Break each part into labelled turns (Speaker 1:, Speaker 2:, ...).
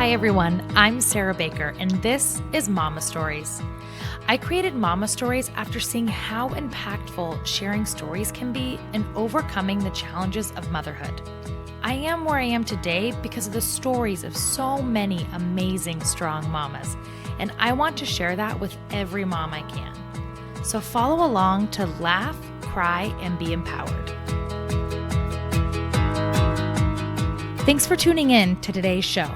Speaker 1: Hi everyone, I'm Sarah Baker, and this is Mama Stories. I created Mama Stories after seeing how impactful sharing stories can be in overcoming the challenges of motherhood. I am where I am today because of the stories of so many amazing, strong mamas, and I want to share that with every mom I can. So follow along to laugh, cry, and be empowered. Thanks for tuning in to today's show.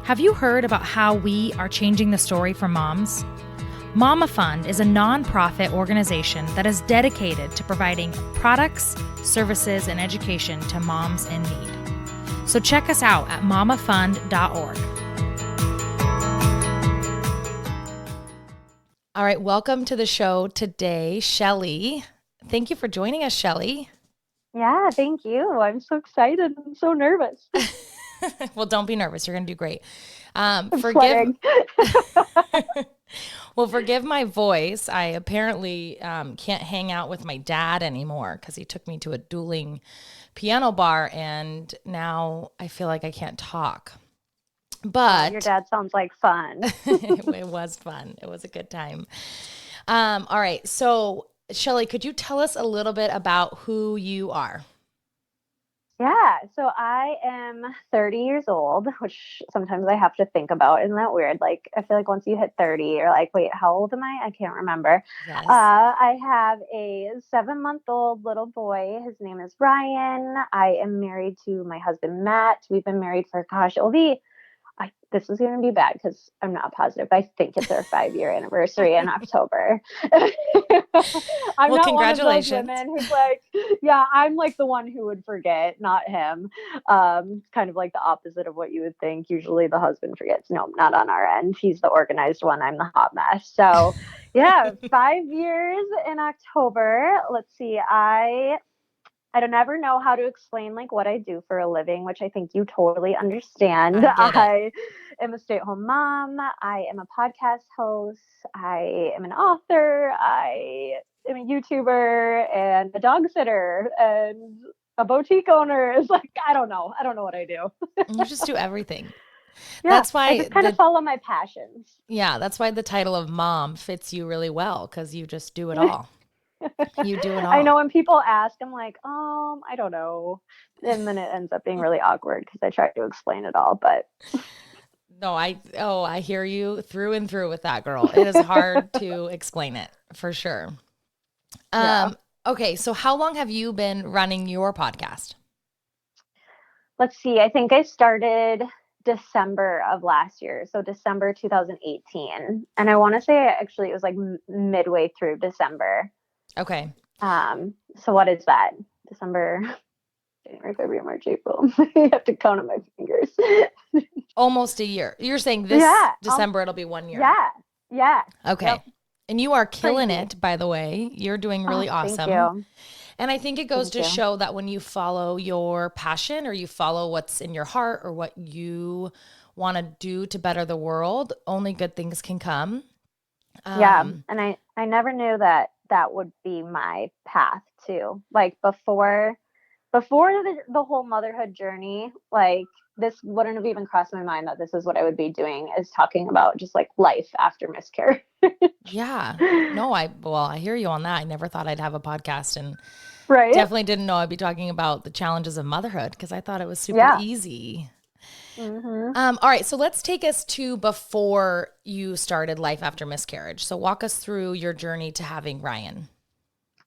Speaker 1: Have you heard about how we are changing the story for moms? Mama Fund is a nonprofit organization that is dedicated to providing products, services, and education to moms in need. So check us out at mamafund.org. All right, welcome to the show today, Shelly. Thank you for joining us, Shelly.
Speaker 2: Yeah, thank you. I'm so excited. I'm so nervous.
Speaker 1: Well, don't be nervous. You're going to do great.
Speaker 2: I'm sweating.
Speaker 1: Well, forgive my voice. I apparently can't hang out with my dad anymore because he took me to a dueling piano bar, and now I feel like I can't talk. But
Speaker 2: your dad sounds like fun.
Speaker 1: It was fun. It was a good time. All right. So, Shelly, could you tell us a little bit about who you are?
Speaker 2: Yeah, so I am 30 years old, which sometimes I have to think about. Isn't that weird? Like, I feel like once you hit 30, you're like, wait, how old am I? I can't remember.
Speaker 1: Yes.
Speaker 2: I have a 7-month-old little boy. His name is Ryan. I am married to my husband, Matt. We've been married for, this is going to be bad because I'm not positive. I think it's our 5-year anniversary in October. I'm
Speaker 1: Well,
Speaker 2: not
Speaker 1: congratulations.
Speaker 2: one of those women who's like, yeah, I'm like the one who would forget, not him. Kind of like the opposite of what you would think. Usually the husband forgets. No, not on our end. He's the organized one. I'm the hot mess. So yeah, 5 years in October. Let's see. I don't ever know how to explain like what I do for a living, which I think you totally understand. I am a stay-at-home mom. I am a podcast host. I am an author. I am a YouTuber and a dog sitter and a boutique owner. It's like, I don't know. I don't know what I do.
Speaker 1: You just do everything.
Speaker 2: Yeah,
Speaker 1: that's why
Speaker 2: I just kind of follow my passions.
Speaker 1: Yeah, that's why the title of mom fits you really well, because you just do it all. You do it all.
Speaker 2: I know when people ask, I'm like, I don't know. And then it ends up being really awkward because I try to explain it all, but
Speaker 1: no, I hear you through and through with that, girl. It is hard to explain it for sure.
Speaker 2: Yeah.
Speaker 1: Okay, so how long have you been running your podcast?
Speaker 2: Let's see. I think I started December of last year. So December 2018. And I want to say actually it was like midway through December.
Speaker 1: Okay.
Speaker 2: So what is that? December, January, February, March, April. You have to count on my fingers.
Speaker 1: Almost a year. You're saying this December it'll be 1 year.
Speaker 2: Yeah. Yeah.
Speaker 1: Okay. Yep. And you are killing it, by the way. You're doing really awesome.
Speaker 2: Thank you.
Speaker 1: And I think it goes to show that when you follow your passion or you follow what's in your heart or what you want to do to better the world, only good things can come.
Speaker 2: Yeah. And I never knew that would be my path too. Like before the whole motherhood journey, like this wouldn't have even crossed my mind that this is what I would be doing, is talking about just like life after miscarriage.
Speaker 1: Yeah. No, I hear you on that. I never thought I'd have a podcast, and definitely didn't know I'd be talking about the challenges of motherhood because I thought it was super easy.
Speaker 2: Mm-hmm.
Speaker 1: All right. So let's take us to before you started life after miscarriage. So walk us through your journey to having Ryan.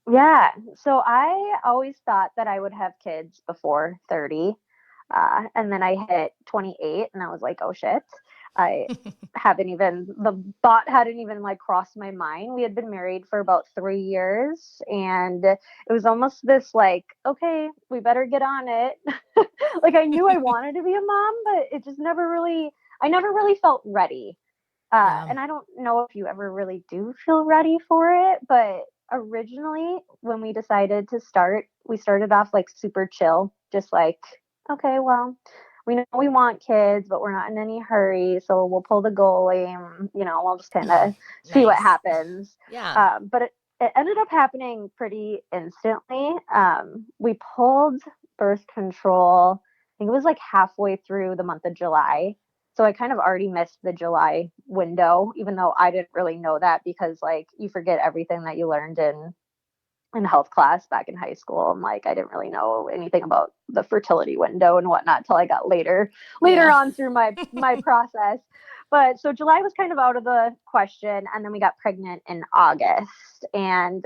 Speaker 2: Yeah. So I always thought that I would have kids before 30. And then I hit 28 and I was like, oh shit. The thought hadn't even like crossed my mind. We had been married for about 3 years and it was almost this like, okay, we better get on it. Like I knew I wanted to be a mom, but it just I never really felt ready. And I don't know if you ever really do feel ready for it, but originally when we decided to start, we started off like super chill, just like, okay, well, we know we want kids, but we're not in any hurry. So we'll pull the goalie and, we'll just kind of see what happens.
Speaker 1: Yeah.
Speaker 2: But it ended up happening pretty instantly. We pulled birth control. I think it was like halfway through the month of July. So I kind of already missed the July window, even though I didn't really know that, because like you forget everything that you learned in health class back in high school. And like I didn't really know anything about the fertility window and whatnot till I got later on through my process. But so July was kind of out of the question, and then we got pregnant in August. And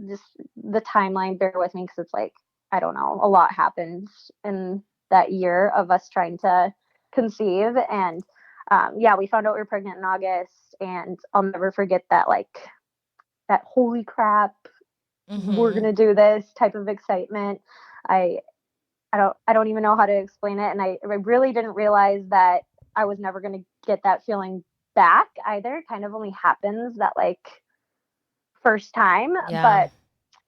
Speaker 2: just the timeline, bear with me, because it's like, I don't know, a lot happened in that year of us trying to conceive. And yeah, we found out we were pregnant in August, and I'll never forget that, like, that holy crap, we're gonna do this type of excitement. I don't even know how to explain it, and I really didn't realize that I was never gonna get that feeling back either. It kind of only happens that like first time.
Speaker 1: Yeah.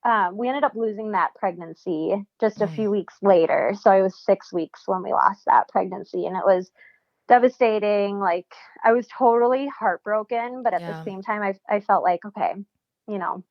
Speaker 2: But we ended up losing that pregnancy just a few weeks later. So it was 6 weeks when we lost that pregnancy, and it was devastating. Like, I was totally heartbroken, but at the same time, I felt like, okay, you know,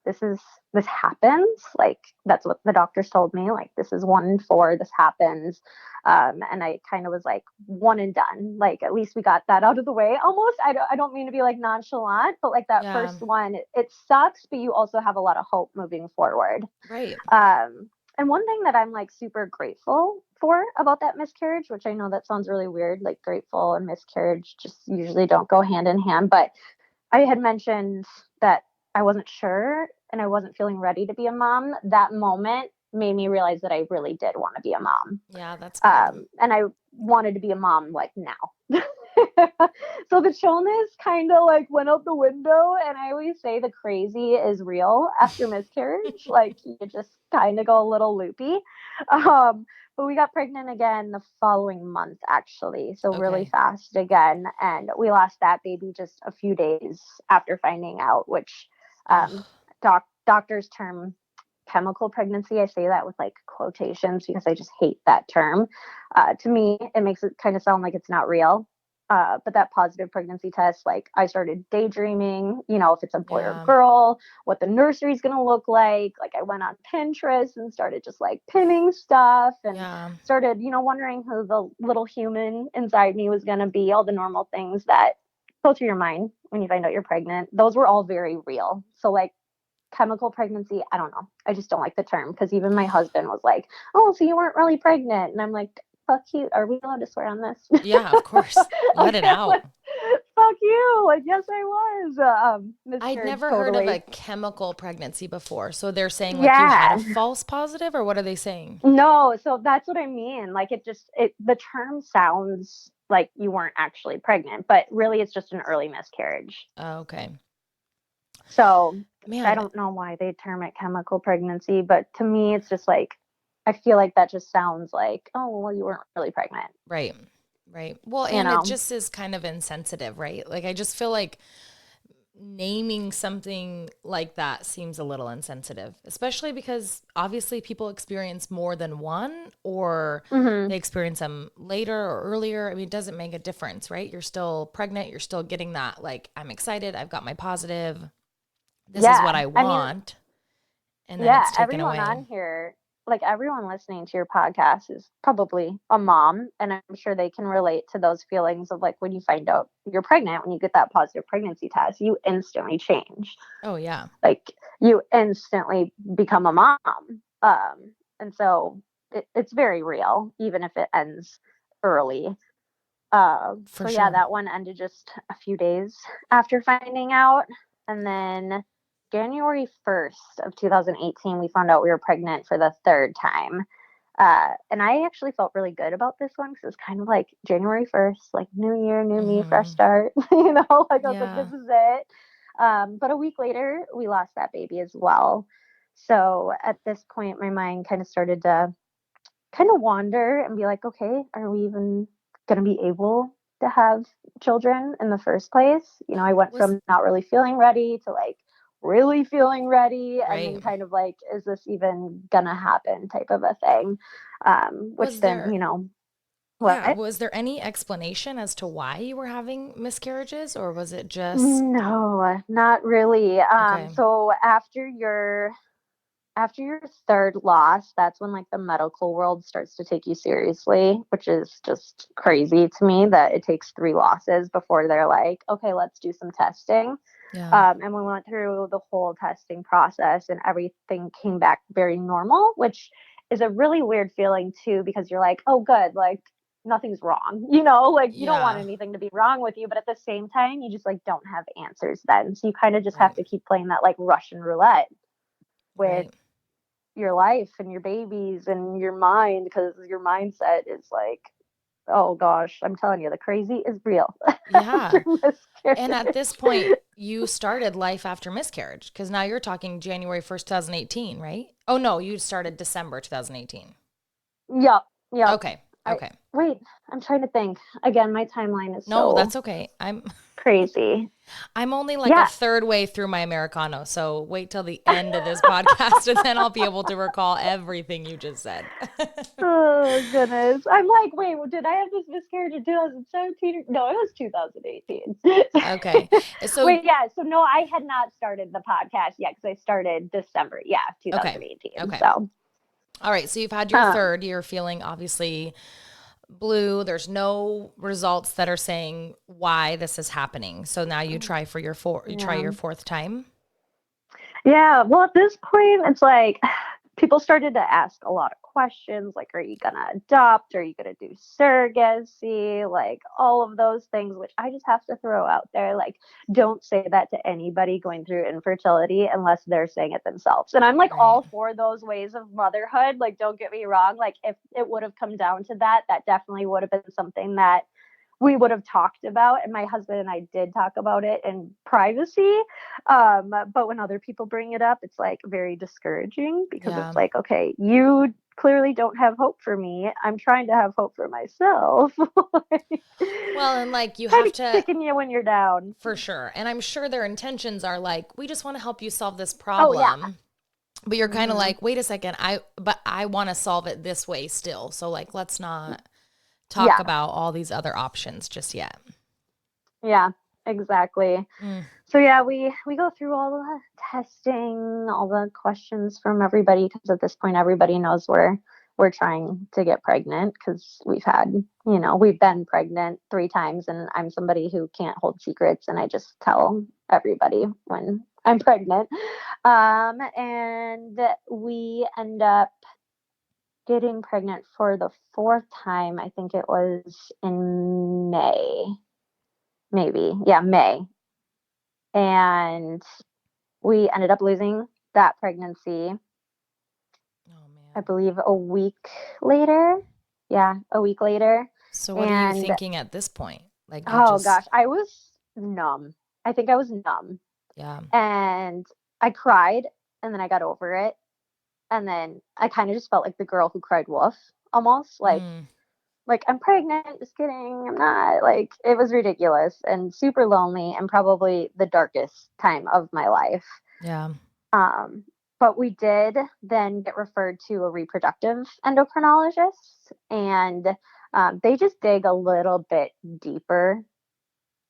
Speaker 2: this happens. Like, that's what the doctors told me. Like, this is 1 in 4. This happens. And I kind of was like, one and done. Like, at least we got that out of the way. Almost. I don't mean to be like nonchalant, but like that first one, it sucks, but you also have a lot of hope moving forward.
Speaker 1: Right.
Speaker 2: And one thing that I'm like super grateful for about that miscarriage, which I know that sounds really weird, like grateful and miscarriage just usually don't go hand in hand, but I had mentioned that I wasn't sure and I wasn't feeling ready to be a mom. That moment made me realize that I really did want to be a mom.
Speaker 1: Yeah, that's good.
Speaker 2: And I wanted to be a mom like now. So the chillness kind of like went out the window. And I always say the crazy is real after miscarriage. Like, you just kind of go a little loopy. But we got pregnant again the following month, actually. So really fast again. And we lost that baby just a few days after finding out, which doctors term chemical pregnancy. I say that with like quotations because I just hate that term. To me, it makes it kind of sound like it's not real. But that positive pregnancy test, like, I started daydreaming, you know, if it's a boy or girl, what the nursery is going to look like. Like, I went on Pinterest and started just like pinning stuff and started, you know, wondering who the little human inside me was going to be, all the normal things that go through your mind when you find out you're pregnant. Those were all very real. So like, chemical pregnancy, I don't know. I just don't like the term, because even my husband was like, "Oh, so you weren't really pregnant?" And I'm like, "Fuck you. Are we allowed to swear on this?"
Speaker 1: Yeah, of course. Let it out.
Speaker 2: Like, fuck you. Like, yes, I was.
Speaker 1: I'd never
Speaker 2: totally
Speaker 1: heard of a chemical pregnancy before. So they're saying like you had a false positive, or what are they saying?
Speaker 2: No, so that's what I mean. Like, the term sounds like you weren't actually pregnant, but really it's just an early miscarriage.
Speaker 1: Oh, okay.
Speaker 2: So
Speaker 1: Man,
Speaker 2: I don't know why they term it chemical pregnancy, but to me, it's just like, I feel like that just sounds like, oh, well, you weren't really pregnant.
Speaker 1: Right. Right. Well, and it just is kind of insensitive, right? Like, I just feel like naming something like that seems a little insensitive, especially because obviously people experience more than one, or they experience them later or earlier. I mean, it doesn't make a difference, right? You're still pregnant. You're still getting that, like, I'm excited. I've got my positive. This is what I want. And then it's taken away.
Speaker 2: Everyone on here, like everyone listening to your podcast, is probably a mom, and I'm sure they can relate to those feelings of like when you find out you're pregnant, when you get that positive pregnancy test, you instantly change.
Speaker 1: Oh yeah.
Speaker 2: Like, you instantly become a mom. And so it's very real, even if it ends early. So yeah, that one ended just a few days after finding out. And then January 1st of 2018, we found out we were pregnant for the third time. And I actually felt really good about this one, because it was kind of like January 1st, like new year, new me, fresh start, you know, like I was like, this is it. But a week later, we lost that baby as well. So at this point, my mind kind of started to kind of wander and be like, okay, are we even going to be able to have children in the first place? You know, I went from not really feeling ready to like really feeling ready, and then kind of like, is this even gonna happen type of a thing? Which then, you know,
Speaker 1: was there any explanation as to why you were having miscarriages, or was it just?
Speaker 2: No, not really. So after your after your third loss, that's when like the medical world starts to take you seriously, which is just crazy to me that it takes 3 losses before they're like, okay, let's do some testing.
Speaker 1: Yeah.
Speaker 2: And we went through the whole testing process and everything came back very normal, which is a really weird feeling too, because you're like, oh, good, like nothing's wrong, like you don't want
Speaker 1: Yeah.
Speaker 2: anything to be wrong with you. But at the same time, you just like don't have answers then. So you kind of just have
Speaker 1: Right.
Speaker 2: to keep playing that like Russian roulette with
Speaker 1: Right.
Speaker 2: your life and your babies and your mind, because your mindset is like, oh gosh, I'm telling you, the crazy is real.
Speaker 1: Yeah.
Speaker 2: After
Speaker 1: And at
Speaker 2: miscarriage.
Speaker 1: this point, you started life after miscarriage because now you're talking January 1st, 2018, right? Oh, no, you started December 2018.
Speaker 2: Yep. Yep.
Speaker 1: Okay.
Speaker 2: I
Speaker 1: Okay.
Speaker 2: wait, I'm trying to think. Again, my timeline is
Speaker 1: No,
Speaker 2: so
Speaker 1: that's okay.
Speaker 2: crazy.
Speaker 1: I'm only like a
Speaker 2: Yeah.
Speaker 1: third way through my Americano, so wait till the end of this podcast and then I'll be able to recall everything you just said.
Speaker 2: Oh goodness. I'm like, wait, did I have this miscarriage in 2017? No, it was 2018.
Speaker 1: Okay. So,
Speaker 2: Wait, yeah. So no, I had not started the podcast yet because I started December. Yeah,
Speaker 1: okay.
Speaker 2: 2018.
Speaker 1: Okay.
Speaker 2: So,
Speaker 1: All right. So you've had your
Speaker 2: um,
Speaker 1: third. You're feeling obviously blue. There's no results that are saying why this is happening. So now you try for you try
Speaker 2: yeah.
Speaker 1: your fourth time.
Speaker 2: Yeah, well, at this point, it's like people started to ask a lot of questions like, are you going to adopt? Are you going to do surrogacy? Like, all of those things, which I just have to throw out there. Like, don't say that to anybody going through infertility unless they're saying it themselves. And I'm like
Speaker 1: Right.
Speaker 2: all for those ways of motherhood. Like, don't get me wrong. Like, if it would have come down to that, that definitely would have been something that we would have talked about, and my husband and I did talk about it in privacy. But when other people bring it up, it's like very discouraging because
Speaker 1: Yeah.
Speaker 2: it's like, okay, you clearly don't have hope for me. I'm trying to have hope for myself. Like,
Speaker 1: Well, and like you
Speaker 2: kind
Speaker 1: have
Speaker 2: of
Speaker 1: to,
Speaker 2: kicking you when you're down.
Speaker 1: for sure. And I'm sure their intentions are like, we just want to help you solve this
Speaker 2: Oh yeah.
Speaker 1: problem. But you're kind of
Speaker 2: Hmm.
Speaker 1: like, wait a second, I want to solve it this way still. So like let's not talk
Speaker 2: Yeah.
Speaker 1: about all these other options just yet.
Speaker 2: Yeah. Exactly.
Speaker 1: Mm,
Speaker 2: So yeah, we go through all the testing, all the questions from everybody, because at this point everybody knows we're trying to get pregnant, because we've been pregnant 3 times, and I'm somebody who can't hold secrets, and I just tell everybody when I'm pregnant. And we end up getting pregnant for the fourth time. I think it was in May, maybe. Yeah, May. And we ended up losing that pregnancy,
Speaker 1: oh
Speaker 2: I
Speaker 1: man.
Speaker 2: believe, a week later. Yeah, a week later.
Speaker 1: So what are you
Speaker 2: And
Speaker 1: thinking at this point? Like you
Speaker 2: oh
Speaker 1: just,
Speaker 2: gosh, I was numb. I think I was numb.
Speaker 1: yeah.
Speaker 2: And I cried, and then I got over it. And then I kind of just felt like the girl who cried wolf, almost
Speaker 1: Mm,
Speaker 2: like I'm pregnant, just kidding, I'm not. Like, it was ridiculous and super lonely, and probably the darkest time of my life.
Speaker 1: yeah.
Speaker 2: Um, but we did then get referred to a reproductive endocrinologist, and they just dig a little bit deeper,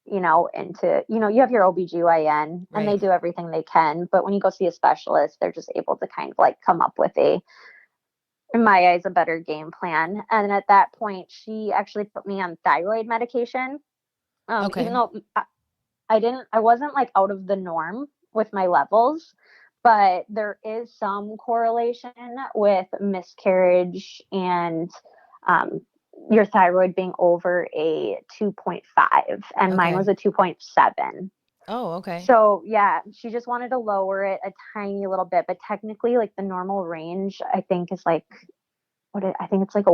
Speaker 2: into, you have your OBGYN and
Speaker 1: Right.
Speaker 2: they do everything they can. But when you go see a specialist, they're just able to kind of like come up with in my eyes, a better game plan. And at that point, she actually put me on thyroid medication. Even
Speaker 1: Okay.
Speaker 2: though I wasn't like out of the norm with my levels, but there is some correlation with miscarriage and um, your thyroid being over a 2.5, and mine
Speaker 1: Okay.
Speaker 2: was a 2.7.
Speaker 1: Oh, okay.
Speaker 2: So yeah, she just wanted to lower it a tiny little bit, but technically, like the normal range, I think is like I think it's like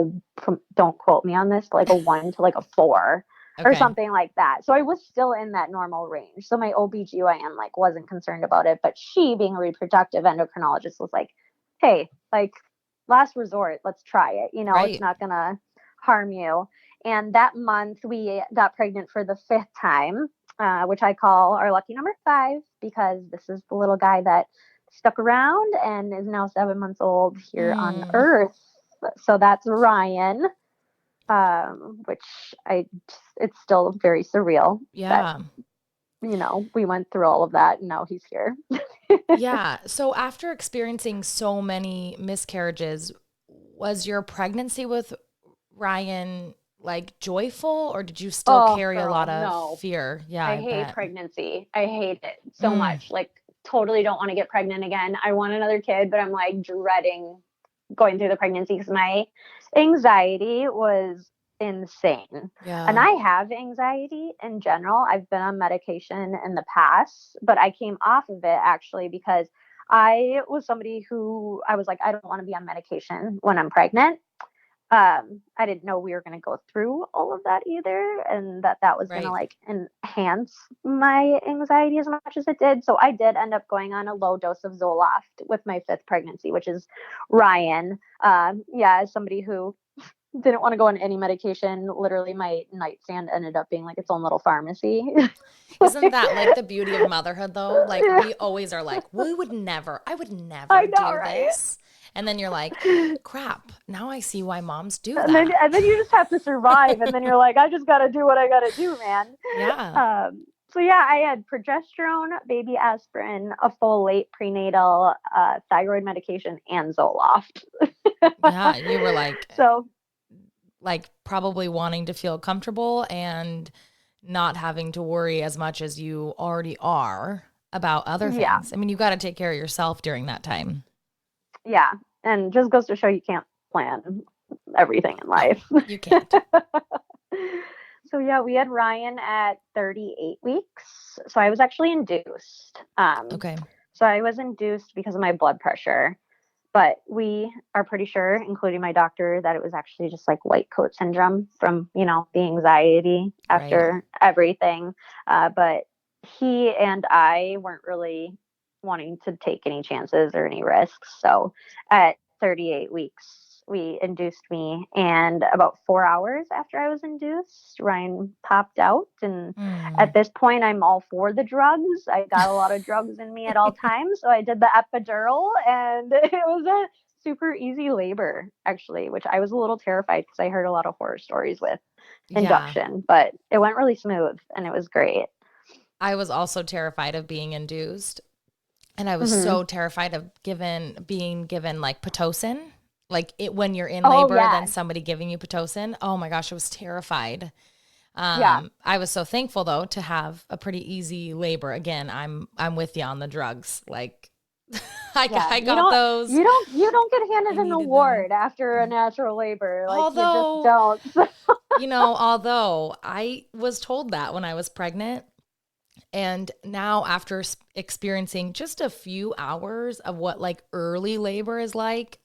Speaker 2: don't quote me on this, but like a 1 to like a 4 or
Speaker 1: Okay.
Speaker 2: something like that. So I was still in that normal range. So my OBGYN like wasn't concerned about it, but she, being a reproductive endocrinologist, was like, hey, like, last resort, let's try it. It's
Speaker 1: Right.
Speaker 2: not gonna harm you. And that month we got pregnant for the 5th time, which I call our lucky number 5, because this is the little guy that stuck around and is now 7 months old here on
Speaker 1: Mm,
Speaker 2: Earth. So that's Ryan, which it's still very surreal that
Speaker 1: yeah.
Speaker 2: we went through all of that and now he's here.
Speaker 1: Yeah. So after experiencing so many miscarriages, was your pregnancy with Ryan like joyful, or did you still
Speaker 2: Oh,
Speaker 1: carry a
Speaker 2: girl,
Speaker 1: lot of
Speaker 2: no.
Speaker 1: fear? Yeah,
Speaker 2: I
Speaker 1: I
Speaker 2: hate
Speaker 1: bet.
Speaker 2: pregnancy. I hate it so
Speaker 1: Mm,
Speaker 2: much. Like, totally don't want to get pregnant again. I want another kid, but I'm like dreading going through the pregnancy because my anxiety was insane. And
Speaker 1: yeah.
Speaker 2: I have anxiety in general. I've been on medication in the past, but I came off of it actually because I was somebody who I was like, I don't want to be on medication when I'm pregnant. I didn't know we were going to go through all of that either, and that was going to
Speaker 1: Right.
Speaker 2: like enhance my anxiety as much as it did. So I did end up going on a low dose of Zoloft with my fifth pregnancy, which is Ryan. Yeah, as somebody who didn't want to go on any medication, literally my nightstand ended up being like its own little pharmacy.
Speaker 1: Isn't that like the beauty of motherhood though? Like we always are like, I would
Speaker 2: I
Speaker 1: never
Speaker 2: know,
Speaker 1: do
Speaker 2: right?
Speaker 1: this. And then you're like, crap, now I see why moms do
Speaker 2: and then
Speaker 1: that.
Speaker 2: and then you just have to survive, and then you're like, I just got to do what I got to do, man.
Speaker 1: Yeah.
Speaker 2: So yeah, I had progesterone, baby aspirin, a folate prenatal, thyroid medication, and Zoloft.
Speaker 1: Yeah. You were
Speaker 2: So
Speaker 1: like probably wanting to feel comfortable and not having to worry as much as you already are about other
Speaker 2: yeah,
Speaker 1: things. I mean, you got to take care of yourself during that time.
Speaker 2: yeah, and just goes to show you can't plan everything in
Speaker 1: No,
Speaker 2: life.
Speaker 1: you can't.
Speaker 2: So yeah, we had Ryan at 38 weeks. So I was actually induced.
Speaker 1: Okay.
Speaker 2: So I was induced because of my blood pressure. But we are pretty sure, including my doctor, that it was actually just like white coat syndrome from, the anxiety
Speaker 1: Right.
Speaker 2: after everything. But he and I weren't really wanting to take any chances or any risks. So at 38 weeks, we induced me. And about 4 hours after I was induced, Ryan popped out. And
Speaker 1: Mm.
Speaker 2: at this point, I'm all for the drugs. I got a lot of drugs in me at all times. So I did the epidural, and it was a super easy labor, actually, which I was a little terrified because I heard a lot of horror stories with
Speaker 1: Yeah.
Speaker 2: induction, but it went really smooth and it was great.
Speaker 1: I was also terrified of being induced. And I was
Speaker 2: Hmm.
Speaker 1: so terrified of being given like Pitocin. Like it when you're in
Speaker 2: Oh,
Speaker 1: labor, then
Speaker 2: yes.
Speaker 1: somebody giving you Pitocin. Oh my gosh, I was terrified.
Speaker 2: Yeah.
Speaker 1: I was so thankful though to have a pretty easy labor. Again, I'm with you on the drugs. Like
Speaker 2: Yeah.
Speaker 1: I
Speaker 2: You
Speaker 1: got
Speaker 2: don't
Speaker 1: those.
Speaker 2: you don't get
Speaker 1: I
Speaker 2: handed an
Speaker 1: needed them.
Speaker 2: award after a natural labor. Like you just
Speaker 1: Although,
Speaker 2: don't.
Speaker 1: although I was told that when I was pregnant, and now after experiencing just a few hours of what like early labor is like,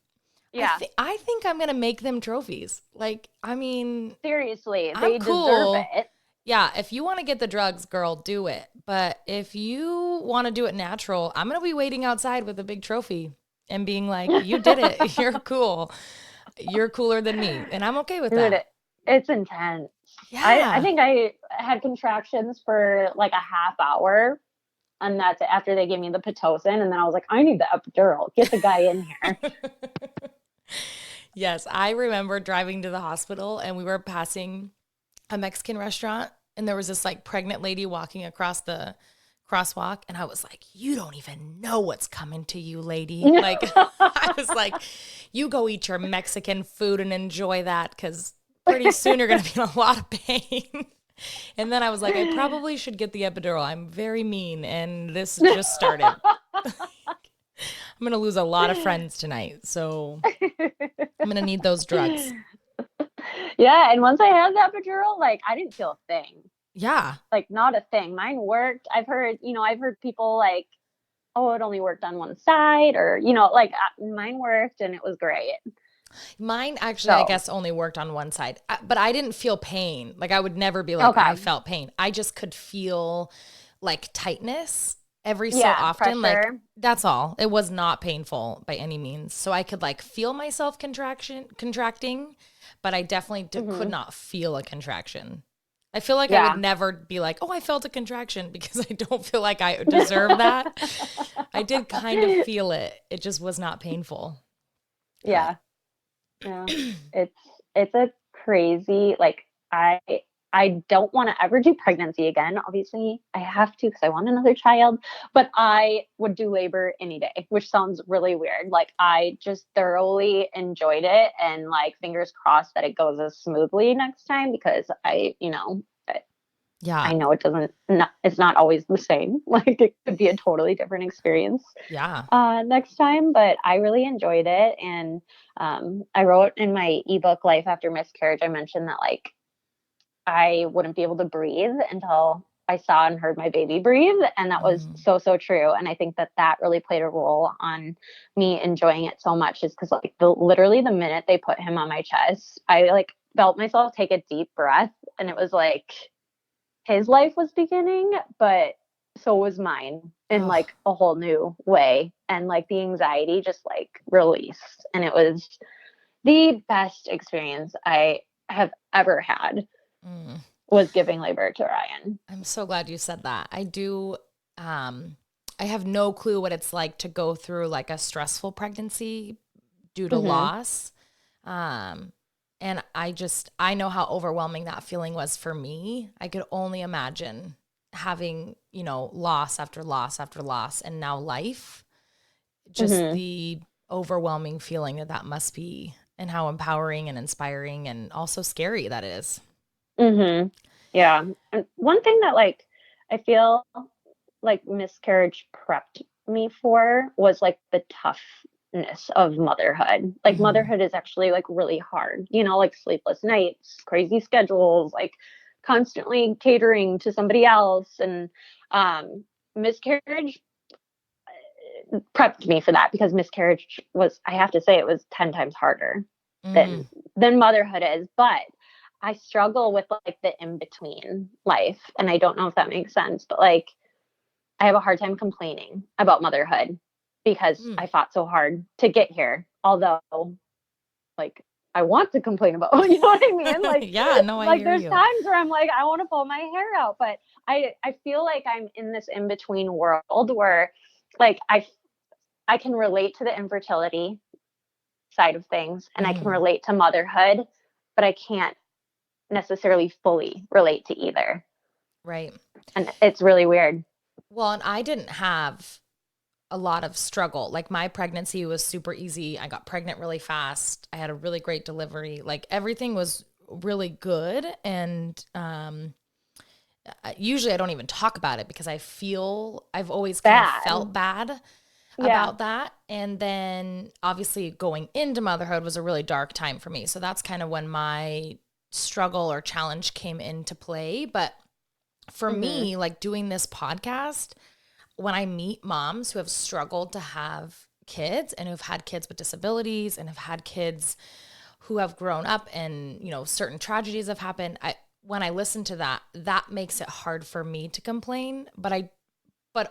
Speaker 2: Yeah.
Speaker 1: I think I'm going to make them trophies. Like, I mean,
Speaker 2: Seriously,
Speaker 1: I'm
Speaker 2: they deserve
Speaker 1: cool.
Speaker 2: it.
Speaker 1: Yeah, if you want to get the drugs, girl, do it. But if you want to do it natural, I'm going to be waiting outside with a big trophy and being like, "You did it. You're cool. You're cooler than me." And I'm okay with
Speaker 2: Dude,
Speaker 1: that.
Speaker 2: it's intense. I
Speaker 1: Yeah.
Speaker 2: think I had contractions for like a half hour, and that's after they gave me the Pitocin, and then I was like, I need the epidural. Get the guy in here.
Speaker 1: Yes, I remember driving to the hospital and we were passing a Mexican restaurant and there was this like pregnant lady walking across the crosswalk and I was like, "You don't even know what's coming to you, lady." Like I was like, "You go eat your Mexican food and enjoy that cuz pretty soon you're going to be in a lot of pain." And then I was like, "I probably should get the epidural. I'm very mean and this just started." I'm going to lose a lot of friends tonight. So I'm going to need those drugs.
Speaker 2: Yeah, and once I had the epidural, like I didn't feel a thing.
Speaker 1: Yeah.
Speaker 2: Like not a thing. Mine worked. I've heard people like, oh, it only worked on one side, or like mine worked and it was great.
Speaker 1: Mine actually, I
Speaker 2: So
Speaker 1: guess, only worked on one side, but I didn't feel pain. Like I would never be like, I
Speaker 2: okay,
Speaker 1: felt pain. I just could feel like tightness every so
Speaker 2: yeah,
Speaker 1: often. Like
Speaker 2: pressure.
Speaker 1: that's all. It was not painful by any means. So I could like feel myself contracting, but I definitely could
Speaker 2: Hmm.
Speaker 1: not feel a contraction. I feel like I would
Speaker 2: Yeah.
Speaker 1: never be like, oh, I felt a contraction because I don't feel like I deserve that. I did kind of feel it. It just was not painful. But
Speaker 2: Yeah. Yeah. It's it's a crazy like I I don't want to ever do pregnancy again. Obviously, I have to because I want another child, but I would do labor any day, which sounds really weird. Like, I just thoroughly enjoyed it, and like, fingers crossed that it goes as smoothly next time, because
Speaker 1: Yeah.
Speaker 2: I know it's not always the same. Like, it could be a totally different experience
Speaker 1: Yeah.
Speaker 2: next time, but I really enjoyed it. And I wrote in my ebook, Life After Miscarriage, I mentioned that like I wouldn't be able to breathe until I saw and heard my baby breathe. And that was so, so true. And I think that that really played a role on me enjoying it so much, is because like literally the minute they put him on my chest, I like felt myself take a deep breath, and it was like his life was beginning, but so was mine in like a whole new way. And like the anxiety just like released. And it was the best experience I have ever had, was giving labor to Ryan.
Speaker 1: I'm so glad you said that. I do. I have no clue what it's like to go through like a stressful pregnancy due to loss. And I know how overwhelming that feeling was for me. I could only imagine having, loss after loss after loss, and now life, just the overwhelming feeling that must be, and how empowering and inspiring and also scary that is.
Speaker 2: Yeah. And one thing that like, I feel like miscarriage prepped me for was like the toughness of motherhood. Like motherhood is actually like really hard, like sleepless nights, crazy schedules, like constantly catering to somebody else. And miscarriage prepped me for that, because miscarriage was, I have to say, it was 10 times harder than motherhood is. But I struggle with like the in-between life. And I don't know if that makes sense, but like I have a hard time complaining about motherhood because I fought so hard to get here. Although like I want to complain about, you know what I mean? Like,
Speaker 1: yeah, no, I
Speaker 2: like
Speaker 1: hear
Speaker 2: there's
Speaker 1: you.
Speaker 2: times where I'm like, I want to pull my hair out, but I feel like I'm in this in-between world where like I can relate to the infertility side of things, and I can relate to motherhood, but I can't necessarily fully relate to either.
Speaker 1: Right.
Speaker 2: And it's really weird.
Speaker 1: Well, and I didn't have a lot of struggle. Like my pregnancy was super easy. I got pregnant really fast. I had a really great delivery. Like everything was really good. And usually I don't even talk about it because I've always kind of felt bad about that. And then obviously going into motherhood was a really dark time for me. So that's kind of when my struggle or challenge came into play. But for me, like doing this podcast, when I meet moms who have struggled to have kids and who've had kids with disabilities and have had kids who have grown up and, certain tragedies have happened, when I listen to that makes it hard for me to complain. But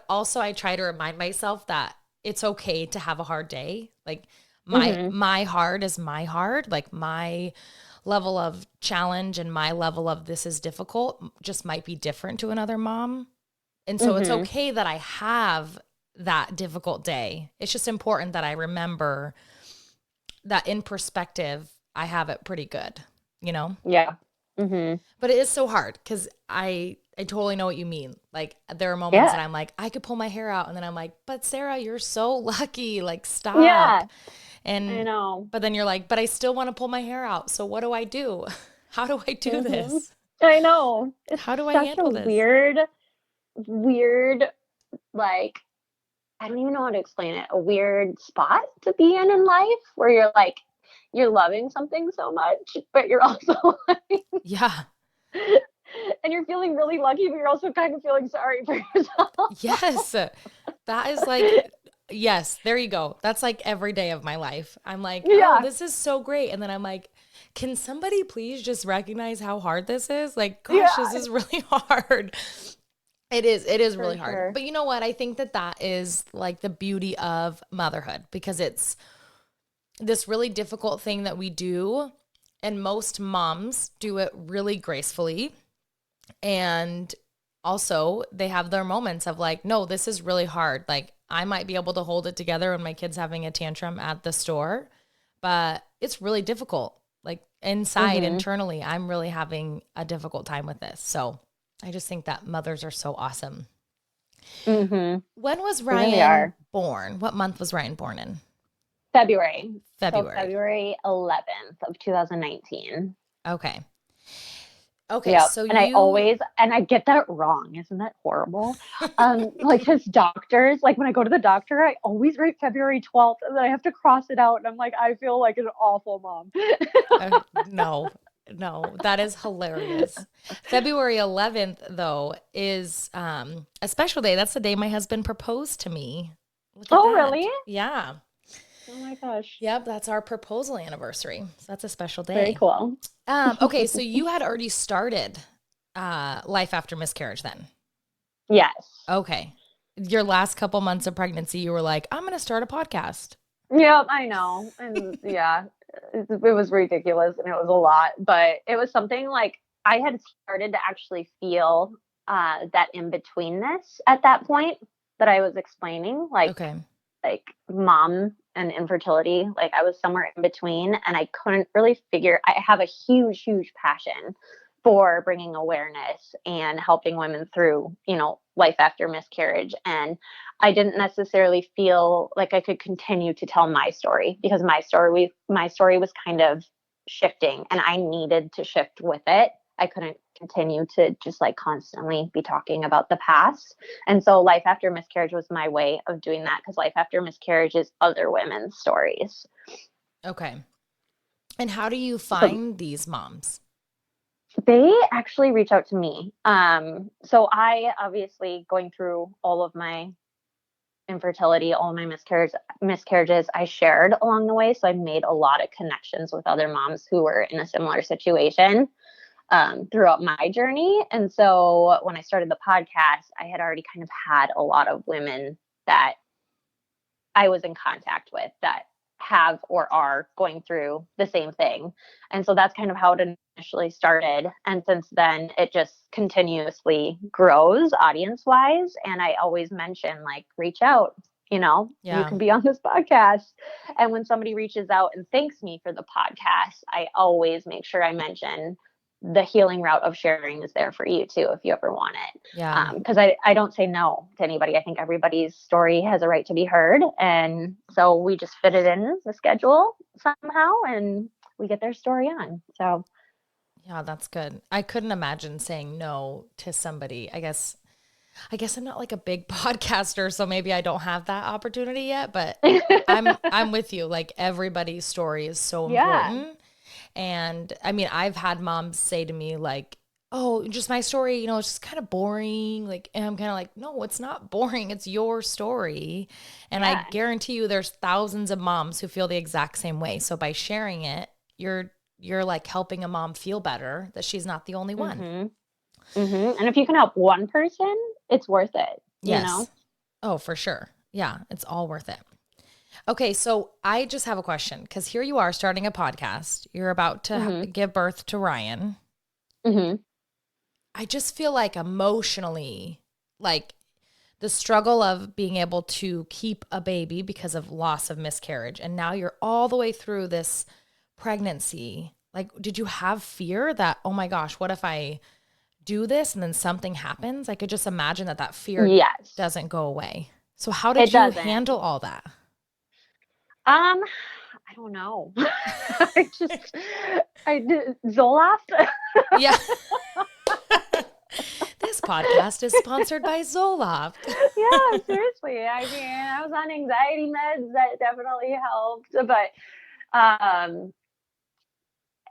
Speaker 1: also I try to remind myself that it's okay to have a hard day. Like my hard is my hard. Like my level of challenge and my level of this is difficult just might be different to another mom. And so it's okay that I have that difficult day. It's just important that I remember that in perspective, I have it pretty good,
Speaker 2: Yeah.
Speaker 1: But it is so hard because I totally know what you mean. Like there are moments that I'm like, I could pull my hair out. And then I'm like, but Sarah, you're so lucky. Like stop.
Speaker 2: Yeah.
Speaker 1: And
Speaker 2: I know.
Speaker 1: But then you're like, but I still want to pull my hair out. So what do I do? How do I do this?
Speaker 2: I know. It's
Speaker 1: How do I
Speaker 2: such
Speaker 1: handle
Speaker 2: a
Speaker 1: this?
Speaker 2: weird, like, I don't even know how to explain it. A weird spot to be in life where you're like, you're loving something so much, but you're also like,
Speaker 1: yeah.
Speaker 2: And you're feeling really lucky, but you're also kind of feeling sorry for yourself.
Speaker 1: Yes. That is like, yes, there you go. That's like every day of my life. I'm like, oh, this is so great. And then I'm like, can somebody please just recognize how hard this is? Like, gosh, this is really hard. It is really hard. But you know what? I think that is like the beauty of motherhood, because it's this really difficult thing that we do. And most moms do it really gracefully. And also they have their moments of like, no, this is really hard. Like I might be able to hold it together when my kid's having a tantrum at the store, but it's really difficult. Like internally, I'm really having a difficult time with this. So I just think that mothers are so awesome.
Speaker 2: Mm-hmm.
Speaker 1: When was
Speaker 2: They really
Speaker 1: Ryan
Speaker 2: are.
Speaker 1: born? What month was Ryan born in?
Speaker 2: February. So
Speaker 1: February.
Speaker 2: February 11th of 2019.
Speaker 1: Okay. Okay.
Speaker 2: Yep.
Speaker 1: So
Speaker 2: And I get that wrong. Isn't that horrible? Like as doctors, like when I go to the doctor, I always write February 12th and then I have to cross it out. And I'm like, I feel like an awful mom.
Speaker 1: No, that is hilarious. February 11th, though, is a special day. That's the day my husband proposed to me. Look at that.
Speaker 2: Really?
Speaker 1: Yeah.
Speaker 2: Oh my gosh.
Speaker 1: Yep, that's our proposal anniversary. So that's a special day.
Speaker 2: Very cool.
Speaker 1: Okay, so you had already started life after miscarriage then.
Speaker 2: Yes.
Speaker 1: Okay. Your last couple months of pregnancy, you were like, I'm going to start a podcast.
Speaker 2: Yep, I know. And yeah, it was ridiculous and it was a lot, but it was something like I had started to actually feel that in betweenness at that point that I was explaining,
Speaker 1: Okay.
Speaker 2: like mom and infertility. Like I was somewhere in between and I couldn't really I have a huge, huge passion for bringing awareness and helping women through, life after miscarriage. And I didn't necessarily feel like I could continue to tell my story because my story was kind of shifting and I needed to shift with it. I couldn't continue to just like constantly be talking about the past. And so life after miscarriage was my way of doing that because life after miscarriage is other women's stories.
Speaker 1: Okay. And how do you find these moms?
Speaker 2: They actually reach out to me. So I obviously going through all of my infertility, all of my miscarriages, I shared along the way. So I made a lot of connections with other moms who were in a similar situation throughout my journey. And so when I started the podcast, I had already kind of had a lot of women that I was in contact with that have or are going through the same thing. And so that's kind of how it initially started. And since then, it just continuously grows audience wise. And I always mention, like, reach out, you can be on this podcast. And when somebody reaches out and thanks me for the podcast, I always make sure I mention the healing route of sharing is there for you too, if you ever want it.
Speaker 1: Yeah.
Speaker 2: Because I don't say no to anybody. I think everybody's story has a right to be heard. And so we just fit it in the schedule somehow and we get their story on. So
Speaker 1: yeah, that's good. I couldn't imagine saying no to somebody. I guess I'm not like a big podcaster, so maybe I don't have that opportunity yet, but I'm with you. Like everybody's story is so important. And I mean, I've had moms say to me like, oh, just my story, it's just kind of boring. Like, and I'm kind of like, no, it's not boring. It's your story. And I guarantee you there's thousands of moms who feel the exact same way. So by sharing it, you're like helping a mom feel better that she's not the only one.
Speaker 2: Mm-hmm. Mm-hmm. And if you can help one person, it's worth it.
Speaker 1: Yes. Oh, for sure. Yeah. It's all worth it. Okay, so I just have a question because here you are starting a podcast. You're about to give birth to Ryan.
Speaker 2: Mm-hmm.
Speaker 1: I just feel like emotionally, like the struggle of being able to keep a baby because of loss of miscarriage. And now you're all the way through this pregnancy. Like, did you have fear that, oh my gosh, what if I do this and then something happens? I could just imagine that fear doesn't go away. So how did you handle all that?
Speaker 2: I don't know. I did Zoloft.
Speaker 1: Yeah. This podcast is sponsored by Zoloft.
Speaker 2: Yeah, seriously. I mean, I was on anxiety meds that definitely helped, but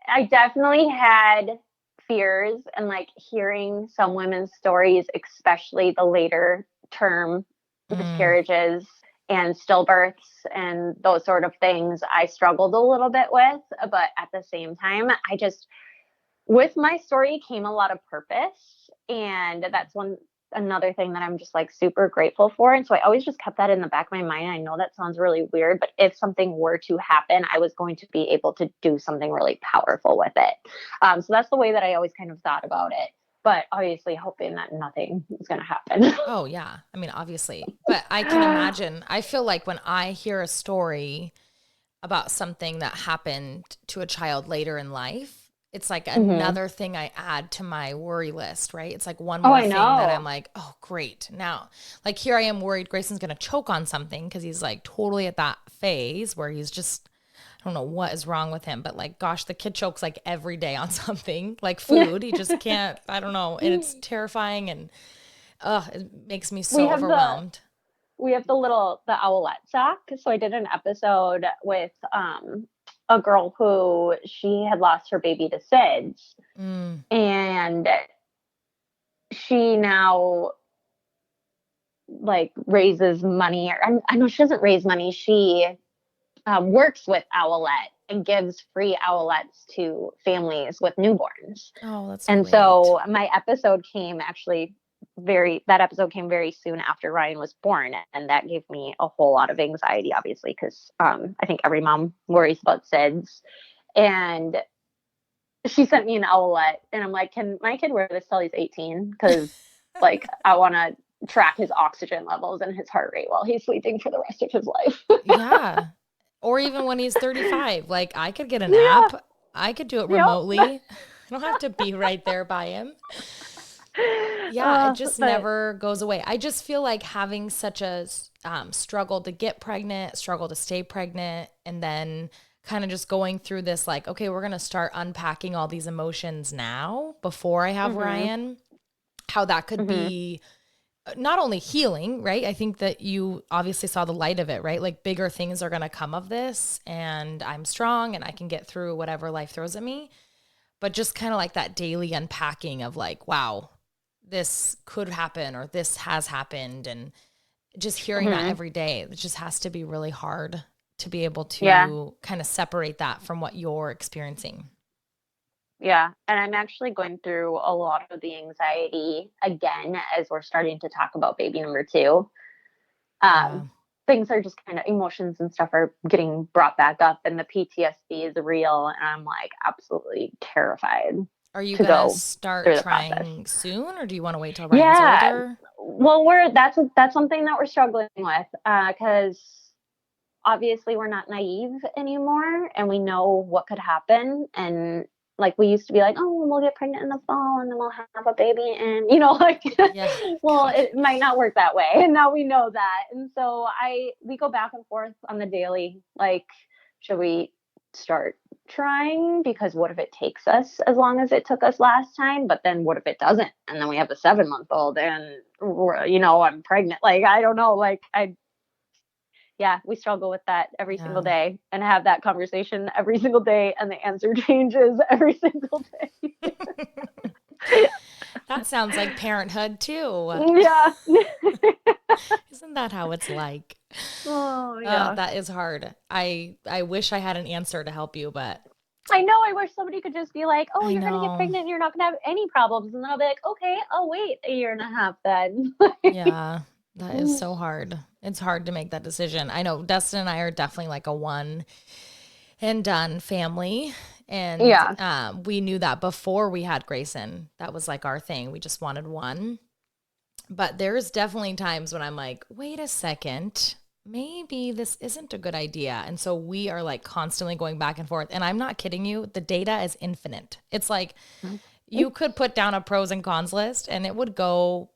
Speaker 2: I definitely had fears and like hearing some women's stories, especially the later term miscarriages and stillbirths and those sort of things I struggled a little bit with. But at the same time, with my story came a lot of purpose. And that's another thing that I'm just like super grateful for. And so I always just kept that in the back of my mind. I know that sounds really weird, but if something were to happen, I was going to be able to do something really powerful with it. So that's the way that I always kind of thought about it. But obviously hoping that nothing is going to happen.
Speaker 1: Oh, yeah. I mean, obviously. But I can imagine. I feel like when I hear a story about something that happened to a child later in life, it's like
Speaker 2: Mm-hmm.
Speaker 1: another thing I add to my worry list, right? It's like one
Speaker 2: Oh,
Speaker 1: more
Speaker 2: I
Speaker 1: thing that
Speaker 2: know.
Speaker 1: I'm like, oh, great. Now, like here I am worried Grayson's going to choke on something because he's like totally at that phase where he's just, I don't know what is wrong with him, but like, gosh, the kid chokes like every day on something like food. He just can't, I don't know. And it's terrifying and it makes me
Speaker 2: We
Speaker 1: so
Speaker 2: have
Speaker 1: overwhelmed.
Speaker 2: the owlette sack. So I did an episode with a girl who she had lost her baby to SIDS, and she now like raises money. Or I know she doesn't raise money. She works with Owlette and gives free owlettes to families with newborns.
Speaker 1: Oh, that's
Speaker 2: And
Speaker 1: great.
Speaker 2: so my episode came actually that episode came very soon after Ryan was born. And that gave me a whole lot of anxiety, obviously, because I think every mom worries about SIDS. And she sent me an owlette and I'm like, can my kid wear this till he's 18? Because like I want to track his oxygen levels and his heart rate while he's sleeping for the rest of his life.
Speaker 1: Yeah. Or even when he's 35, like I could get an
Speaker 2: Yeah.
Speaker 1: app. I could do it
Speaker 2: Yep.
Speaker 1: remotely. I don't have to be right there by him. Yeah, it just never goes away. I just feel like having such a struggle to get pregnant, struggle to stay pregnant, and then kind of just going through this like, okay, we're going to start unpacking all these emotions now before I have Ryan, how that could be not only healing, right? I think that you obviously saw the light of it, right? Like bigger things are going to come of this and I'm strong and I can get through whatever life throws at me. But just kind of like that daily unpacking of like, wow, this could happen or this has happened. And just hearing that every day, it just has to be really hard to be able to kind of separate that from what you're experiencing.
Speaker 2: Yeah. And I'm actually going through a lot of the anxiety again as we're starting to talk about baby number 2. Things are just kind of emotions and stuff are getting brought back up and the PTSD is real. And I'm like absolutely terrified.
Speaker 1: Are you going to start trying soon or do you want to wait till Ryan's older?
Speaker 2: Well, that's something that we're struggling with because obviously we're not naive anymore and we know what could happen. And like we used to be like, oh, we'll get pregnant in the fall and then we'll have a baby. And, like, well, it might not work that way. And now we know that. And so we go back and forth on the daily, like, should we start trying? Because what if it takes us as long as it took us last time? But then what if it doesn't? And then we have a 7-month-old and, I'm pregnant. Like, I don't know. Like, we struggle with that every single day and have that conversation every single day. And the answer changes every single day.
Speaker 1: That sounds like parenthood too.
Speaker 2: Yeah.
Speaker 1: Isn't that how it's like?
Speaker 2: Oh, yeah.
Speaker 1: That is hard. I wish I had an answer to help you, but
Speaker 2: I know. I wish somebody could just be like, oh, you're going to get pregnant and you're not going to have any problems. And then I'll be like, okay, I'll wait a year and a half then.
Speaker 1: Yeah, that is so hard. It's hard to make that decision. I know Dustin and I are definitely like a one and done family. And we knew that before we had Grayson. That was like our thing. We just wanted one. But there's definitely times when I'm like, wait a second, maybe this isn't a good idea. And so we are like constantly going back and forth. And I'm not kidding you. The data is infinite. It's like you could put down a pros and cons list and it would go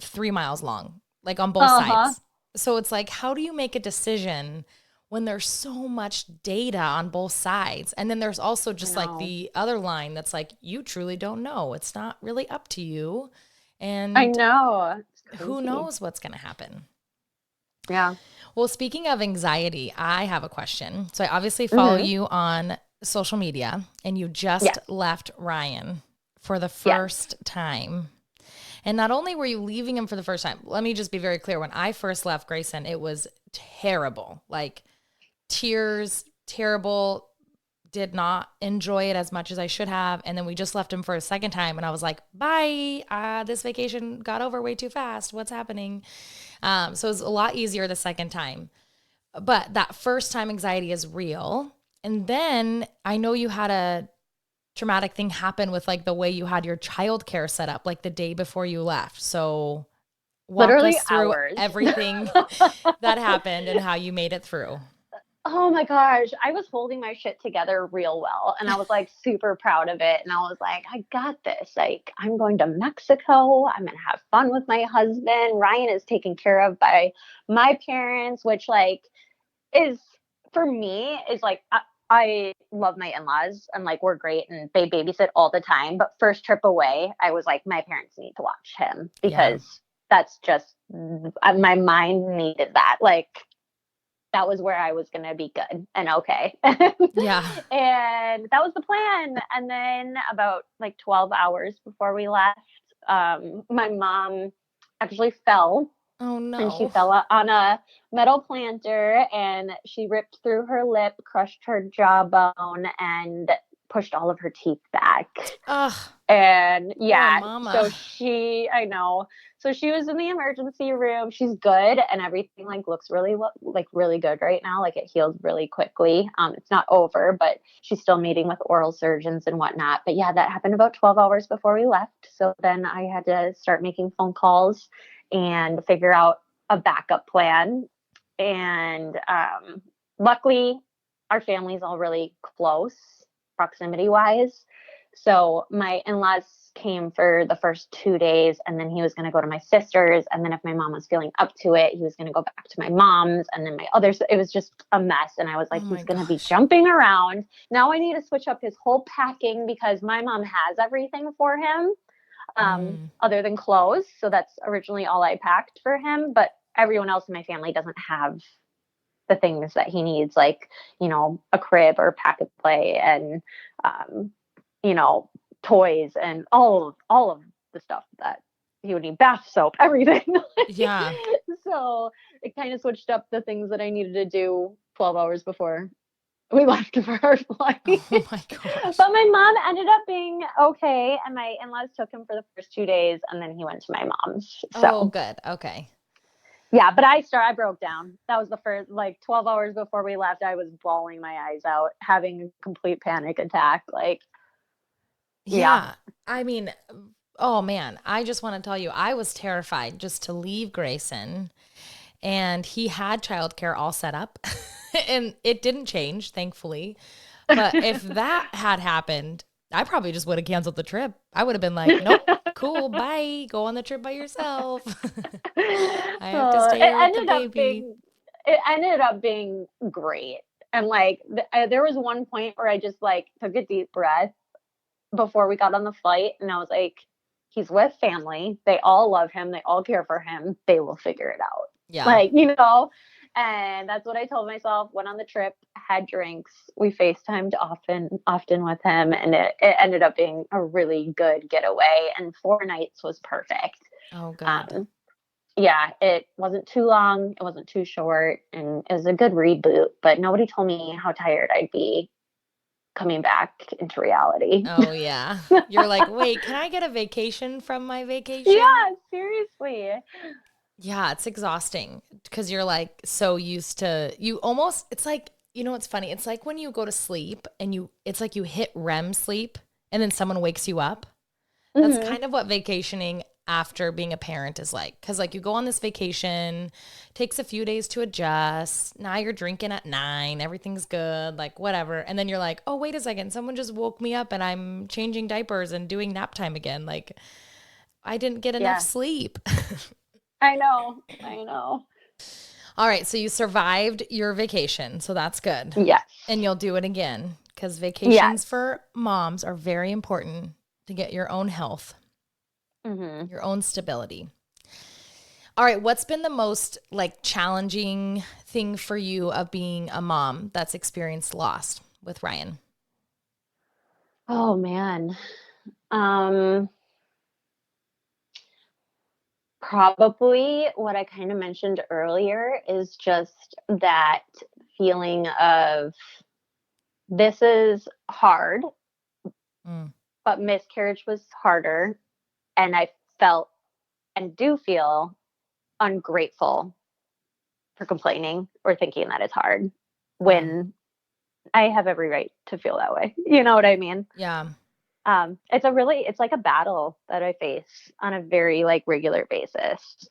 Speaker 1: 3 miles long, like on both sides. So it's like, how do you make a decision when there's so much data on both sides? And then there's also just like the other line that's like, you truly don't know. It's not really up to you. And
Speaker 2: I know.
Speaker 1: Who knows what's going to happen?
Speaker 2: Yeah.
Speaker 1: Well, speaking of anxiety, I have a question. So I obviously follow you on social media and you just left Ryan for the first time. And not only were you leaving him for the first time, let me just be very clear. When I first left Grayson, it was terrible. Like tears, terrible. Did not enjoy it as much as I should have. And then we just left him for a second time. And I was like, bye. This vacation got over way too fast. What's happening? So it was a lot easier the second time. But that first time anxiety is real. And then I know you had a traumatic thing happen with like the way you had your childcare set up, like the day before you left. So walk us through everything that happened and how you made it through.
Speaker 2: Oh my gosh, I was holding my shit together real well, and I was like super proud of it. And I was like, I got this. Like, I'm going to Mexico. I'm gonna have fun with my husband. Ryan is taken care of by my parents, which like is for me is like I love my in-laws and like we're great and they babysit all the time. But first trip away, I was like, my parents need to watch him
Speaker 1: Yeah.
Speaker 2: because that's just my mind needed that. Like that was where I was going to be good and okay.
Speaker 1: Yeah.
Speaker 2: And that was the plan. And then about like 12 hours before we left, my mom actually fell
Speaker 1: Oh
Speaker 2: and she
Speaker 1: no.
Speaker 2: fell on a metal planter and she ripped through her lip, crushed her jawbone, and pushed all of her teeth back.
Speaker 1: Ugh.
Speaker 2: And
Speaker 1: Poor
Speaker 2: yeah,
Speaker 1: mama.
Speaker 2: I know. So she was in the emergency room. She's good and everything like looks really like really good right now. Like it healed really quickly. It's not over, but she's still meeting with oral surgeons and whatnot. But yeah, that happened about 12 hours before we left. So then I had to start making phone calls and figure out a backup plan. And luckily, our family's all really close proximity wise. So my in-laws came for the first 2 days and then he was going to go to my sister's. And then if my mom was feeling up to it, he was going to go back to my mom's and then my others. It was just a mess. And I was like,
Speaker 1: Oh my
Speaker 2: he's going to be
Speaker 1: gosh.
Speaker 2: jumping around. Now I need to switch up his whole packing because my mom has everything for him other than clothes. So that's originally all I packed for him. But everyone else in my family doesn't have the things that he needs, like, a crib or pack of play and, um, you know, toys and all of the stuff that he would need, bath soap, everything.
Speaker 1: Yeah.
Speaker 2: So it kind of switched up the things that I needed to do 12 hours before we left for our flight.
Speaker 1: Oh my gosh.
Speaker 2: But my mom ended up being okay, and my in-laws took him for the first 2 days, and then he went to my mom's.
Speaker 1: Oh,
Speaker 2: So
Speaker 1: good. Okay.
Speaker 2: yeah, but I broke down. That was the first, like 12 hours before we left, I was bawling my eyes out, having a complete panic attack. Like, yeah.
Speaker 1: Yeah. I mean, oh man, I just want to tell you, I was terrified just to leave Grayson, and he had childcare all set up and it didn't change, thankfully. But if that had happened, I probably just would have canceled the trip. I would have been like, nope, cool, bye. Go on the trip by yourself. I have to stay here with the baby.
Speaker 2: It ended up being great. And like, there was one point where I just like took a deep breath before we got on the flight. And I was like, he's with family. They all love him. They all care for him. They will figure it out.
Speaker 1: Yeah.
Speaker 2: Like, and that's what I told myself. Went on the trip, had drinks. We FaceTimed often with him. And it ended up being a really good getaway. And 4 nights was perfect.
Speaker 1: Oh, good.
Speaker 2: Yeah, it wasn't too long. It wasn't too short. And it was a good reboot. But nobody told me how tired I'd be coming back into reality.
Speaker 1: Oh, yeah. You're like, wait, can I get a vacation from my vacation?
Speaker 2: Yeah, seriously.
Speaker 1: Yeah, it's exhausting because you're like so used to you almost, it's like, it's funny. It's like when you go to sleep and it's like you hit REM sleep and then someone wakes you up. That's
Speaker 2: Mm-hmm.
Speaker 1: kind of what vacationing after being a parent is like. Cause like you go on this vacation, takes a few days to adjust. Now you're drinking at 9, everything's good, like whatever. And then you're like, oh, wait a second. Someone just woke me up and I'm changing diapers and doing nap time again. Like I didn't get enough
Speaker 2: Yeah,
Speaker 1: sleep.
Speaker 2: I know. I know.
Speaker 1: All right, so you survived your vacation, so that's good.
Speaker 2: Yes.
Speaker 1: And you'll do it again because vacations
Speaker 2: Yes.
Speaker 1: for moms are very important to get your own health,
Speaker 2: Mm-hmm.
Speaker 1: your own stability. All right, what's been the most like challenging thing for you of being a mom that's experienced loss with Ryan?
Speaker 2: Oh man. Um, Probably what I kind of mentioned earlier is just that feeling of this is hard,
Speaker 1: Mm,
Speaker 2: but miscarriage was harder. And I felt and do feel ungrateful for complaining or thinking that it's hard
Speaker 1: yeah.
Speaker 2: when I have every right to feel that way. You know what I mean?
Speaker 1: Yeah.
Speaker 2: It's like a battle that I face on a very like regular basis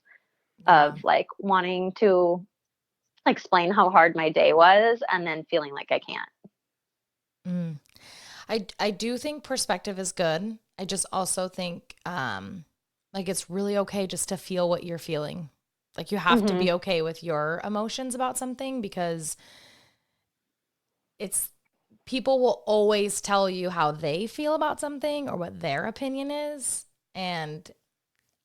Speaker 1: Yeah.
Speaker 2: of like wanting to explain how hard my day was and then feeling like I can't.
Speaker 1: Mm. I do think perspective is good. I just also think like it's really okay just to feel what you're feeling. Like you have to be okay with your emotions about something, because it's people will always tell you how they feel about something or what their opinion is. And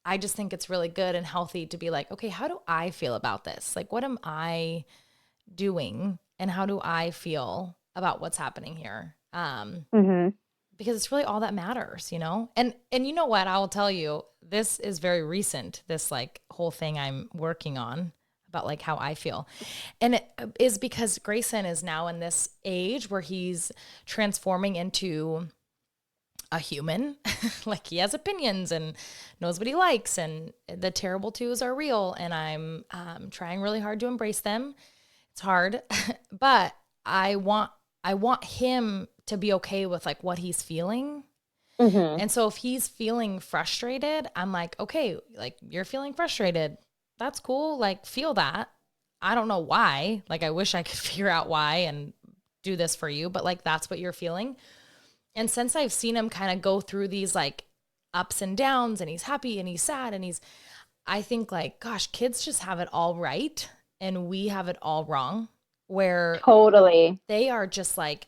Speaker 1: I just think it's really good and healthy to be like, okay, how do I feel about this? Like, what am I doing and how do I feel about what's happening here? Because it's really all that matters, you know? And you know what? I will tell you, this is very recent, this like whole thing I'm working on about like how I feel. And it is because Grayson is now in this age where he's transforming into a human. Like he has opinions and knows what he likes, and the terrible twos are real. And I'm trying really hard to embrace them. It's hard, but I want him to be okay with like what he's feeling. And so if he's feeling frustrated, I'm like, okay, like you're feeling frustrated. That's cool. Like feel that. I don't know why. Like I wish I could figure out why and do this for you, but like that's what you're feeling. And since I've seen him kind of go through these like ups and downs, and he's happy and he's sad and I think like, gosh, kids just have it all right and we have it all wrong, where
Speaker 2: Totally.
Speaker 1: they are just like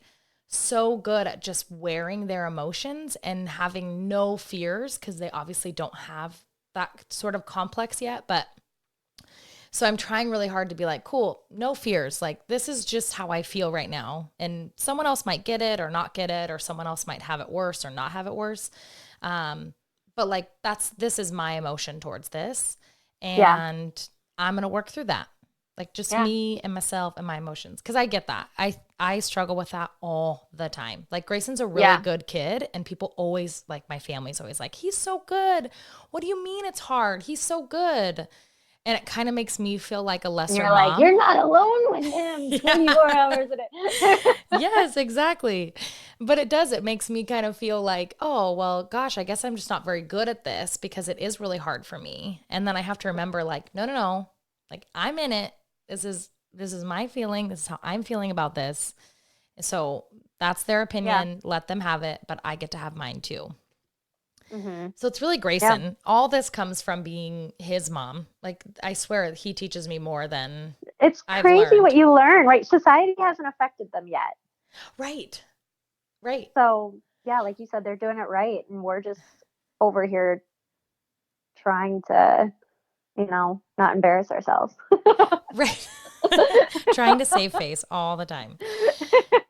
Speaker 1: so good at just wearing their emotions and having no fears, because they obviously don't have that sort of complex yet. But so I'm trying really hard to be like, cool, no fears. Like this is just how I feel right now. And someone else might get it or not get it, or someone else might have it worse or not have it worse. But like this is my emotion towards this. And I'm going to work through that. Like just me and myself and my emotions. Cause I get that. I struggle with that all the time. Like Grayson's a really good kid, and people always like, my family's always like, he's so good. What do you mean it's hard? He's so good. And it kind of makes me feel like a lesser
Speaker 2: You're
Speaker 1: mom.
Speaker 2: like, you're not alone with him 24 hours a day.
Speaker 1: Yes, exactly. But it does. It makes me kind of feel like, oh, well, gosh, I guess I'm just not very good at this because it is really hard for me. And then I have to remember like, no. Like I'm in it. This is my feeling. This is how I'm feeling about this. So that's their opinion. Yeah. Let them have it, but I get to have mine too. So it's really Grayson. Yeah. All this comes from being his mom. Like I swear he teaches me more than
Speaker 2: it's crazy what you learn, right? Society hasn't affected them yet.
Speaker 1: Right.
Speaker 2: So yeah, like you said, they're doing it right. And we're just over here trying to, not embarrass ourselves.
Speaker 1: Right. Trying to save face all the time.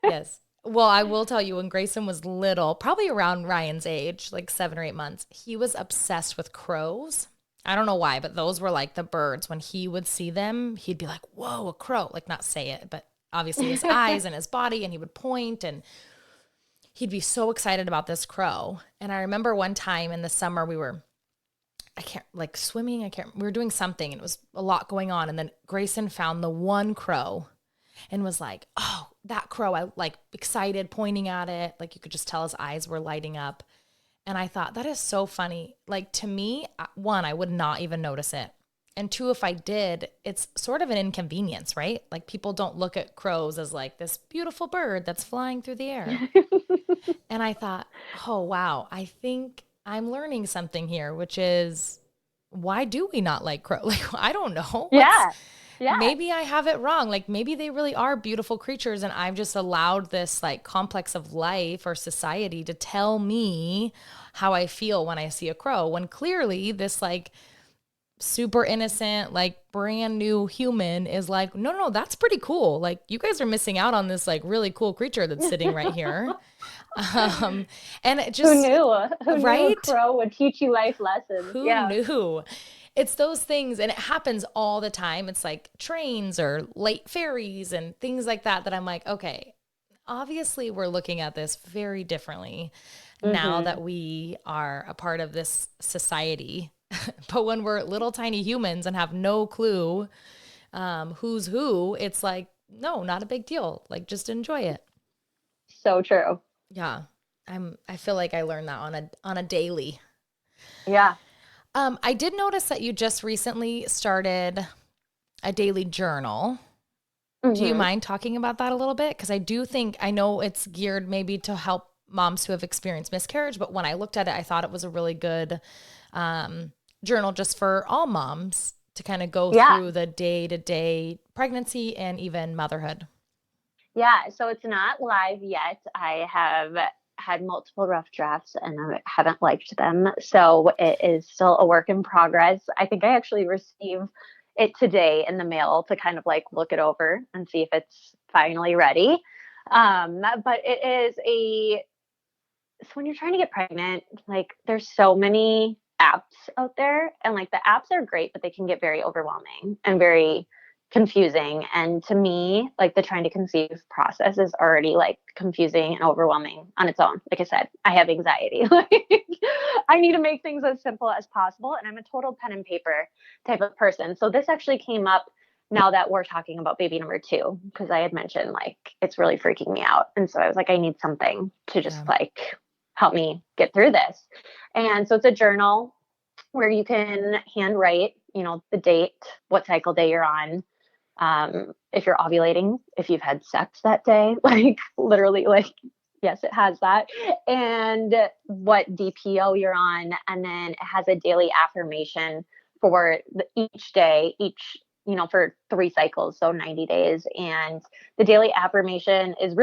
Speaker 1: Yes. Well, I will tell you, when Grayson was little, probably around Ryan's age, like 7 or 8 months, he was obsessed with crows. I don't know why, but those were like the birds. When he would see them, he'd be like, whoa, a crow. Like not say it, but obviously his eyes and his body, and he would point, and he'd be so excited about this crow. And I remember one time in the summer we were swimming. We were doing something, and it was a lot going on. And then Grayson found the one crow and was like, oh, that crow. I like excited, pointing at it. Like you could just tell his eyes were lighting up. And I thought, that is so funny. Like to me, one, I would not even notice it. And two, if I did, it's sort of an inconvenience, right? Like people don't look at crows as like this beautiful bird that's flying through the air. And I thought, oh, wow, I think I'm learning something here, which is, why do we not like crows? Like, I don't know.
Speaker 2: Yeah.
Speaker 1: Maybe I have it wrong. Like maybe they really are beautiful creatures, and I've just allowed this like complex of life or society to tell me how I feel when I see a crow, when clearly this like super innocent, like brand new human is like, no, that's pretty cool. Like you guys are missing out on this like really cool creature that's sitting right here. And it just,
Speaker 2: who knew a crow would teach you life lessons?
Speaker 1: Who knew? It's those things, and it happens all the time. It's like trains or late ferries and things like that I'm like, okay, obviously we're looking at this very differently now that we are a part of this society. But when we're little tiny humans and have no clue who's who, it's like, no, not a big deal. Like just enjoy it.
Speaker 2: So true.
Speaker 1: Yeah. I feel like I learned that on a daily.
Speaker 2: Yeah.
Speaker 1: I did notice that you just recently started a daily journal. Do you
Speaker 2: Mhm.
Speaker 1: mind talking about that a little bit? Because I know it's geared maybe to help moms who have experienced miscarriage, but when I looked at it, I thought it was a really good journal just for all moms to kind of go
Speaker 2: Yeah.
Speaker 1: through the day-to-day pregnancy and even motherhood.
Speaker 2: Yeah, so it's not live yet. I have had multiple rough drafts and I haven't liked them. So it is still a work in progress. I think I actually received it today in the mail to kind of like look it over and see if it's finally ready. But it is so when you're trying to get pregnant, like there's so many apps out there and like the apps are great, but they can get very overwhelming and very confusing. And to me, like the trying to conceive process is already like confusing and overwhelming on its own. Like I said, I have anxiety. Like I need to make things as simple as possible. And I'm a total pen and paper type of person. So this actually came up now that we're talking about baby number two, because I had mentioned like it's really freaking me out. And so I was like, I need something to just
Speaker 1: Yeah.
Speaker 2: like help me get through this. And so it's a journal where you can handwrite, the date, what cycle day you're on, if you're ovulating, if you've had sex that day, like literally, like, yes, it has that, and what DPO you're on. And then it has a daily affirmation for each day, for 3 cycles, so 90 days. And the daily affirmation it's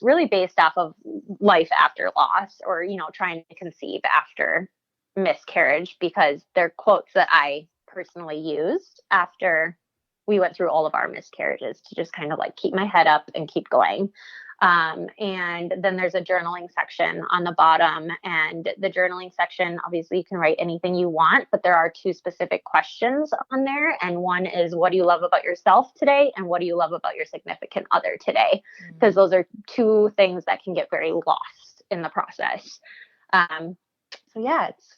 Speaker 2: really based off of life after loss, or, trying to conceive after miscarriage, because they're quotes that I personally used after we went through all of our miscarriages to just kind of like keep my head up and keep going. And then there's a journaling section on the bottom. And the journaling section, obviously, you can write anything you want, but there are 2 specific questions on there. And one is, what do you love about yourself today? And what do you love about your significant other today? Because those are 2 things that can get very lost in the process. So, yeah, it's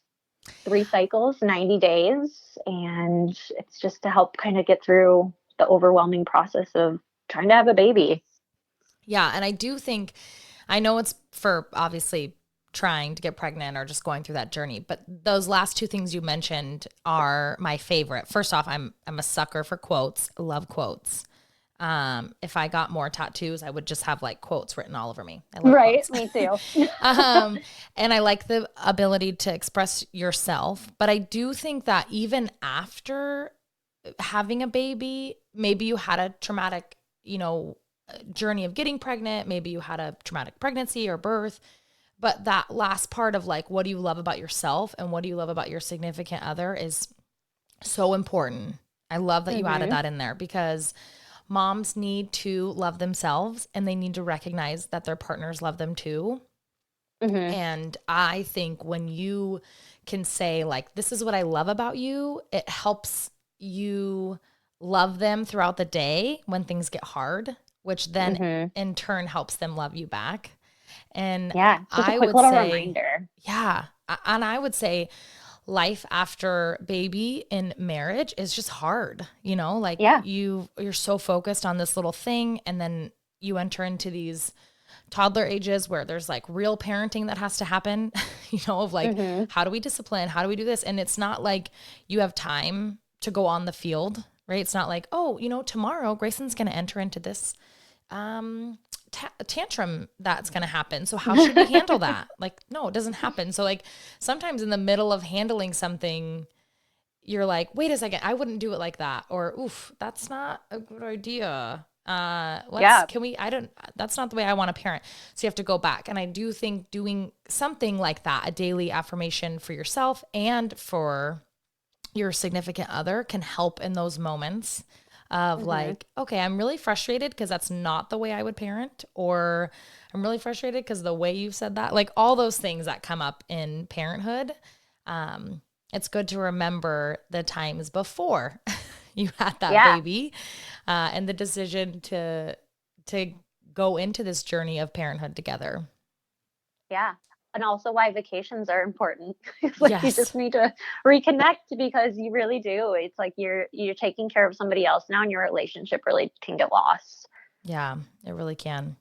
Speaker 2: 3 cycles, 90 days. And it's just to help kind of get through the overwhelming process of trying to have a baby.
Speaker 1: Yeah. And I know it's for obviously trying to get pregnant or just going through that journey, but those last 2 things you mentioned are my favorite. First off, I'm a sucker for quotes. I love quotes. If I got more tattoos, I would just have like quotes written all over me. I love
Speaker 2: Right.
Speaker 1: quotes.
Speaker 2: Me too.
Speaker 1: And I like the ability to express yourself, but I do think that even after having a baby, maybe you had a traumatic, journey of getting pregnant, maybe you had a traumatic pregnancy or birth, but that last part of like, what do you love about yourself and what do you love about your significant other is so important. I love that you added that in there, because moms need to love themselves and they need to recognize that their partners love them too.
Speaker 2: Mm-hmm.
Speaker 1: And I think when you can say like, this is what I love about you, it helps you love them throughout the day when things get hard, which then
Speaker 2: Mm-hmm.
Speaker 1: in turn helps them love you back. And
Speaker 2: Yeah. It's just a
Speaker 1: I
Speaker 2: quick
Speaker 1: would
Speaker 2: little
Speaker 1: say,
Speaker 2: reminder.
Speaker 1: yeah. And I would say life after baby in marriage is just hard, like
Speaker 2: Yeah.
Speaker 1: you're so focused on this little thing, and then you enter into these toddler ages where there's like real parenting that has to happen, of like,
Speaker 2: Mm-hmm.
Speaker 1: how do we discipline? How do we do this? And it's not like you have time to go on the field, right? It's not like, oh, tomorrow Grayson's going to enter into this tantrum that's going to happen. So how should we handle that? Like, no, it doesn't happen. So like sometimes in the middle of handling something, you're like, wait a second, I wouldn't do it like that. Or, oof, that's not a good idea.
Speaker 2: Yeah.
Speaker 1: That's not the way I want to parent. So you have to go back. And I do think doing something like that, a daily affirmation for yourself and for your significant other, can help in those moments of like, okay, I'm really frustrated because that's not the way I would parent, or I'm really frustrated because the way you've said that, like all those things that come up in parenthood. It's good to remember the times before you had that
Speaker 2: Yeah.
Speaker 1: baby, and the decision to go into this journey of parenthood together.
Speaker 2: Yeah. And also why vacations are important. It's like you
Speaker 1: Yes.
Speaker 2: just need to reconnect, because you really do. It's like you're taking care of somebody else now, and your relationship really can get lost.
Speaker 1: Yeah, it really can.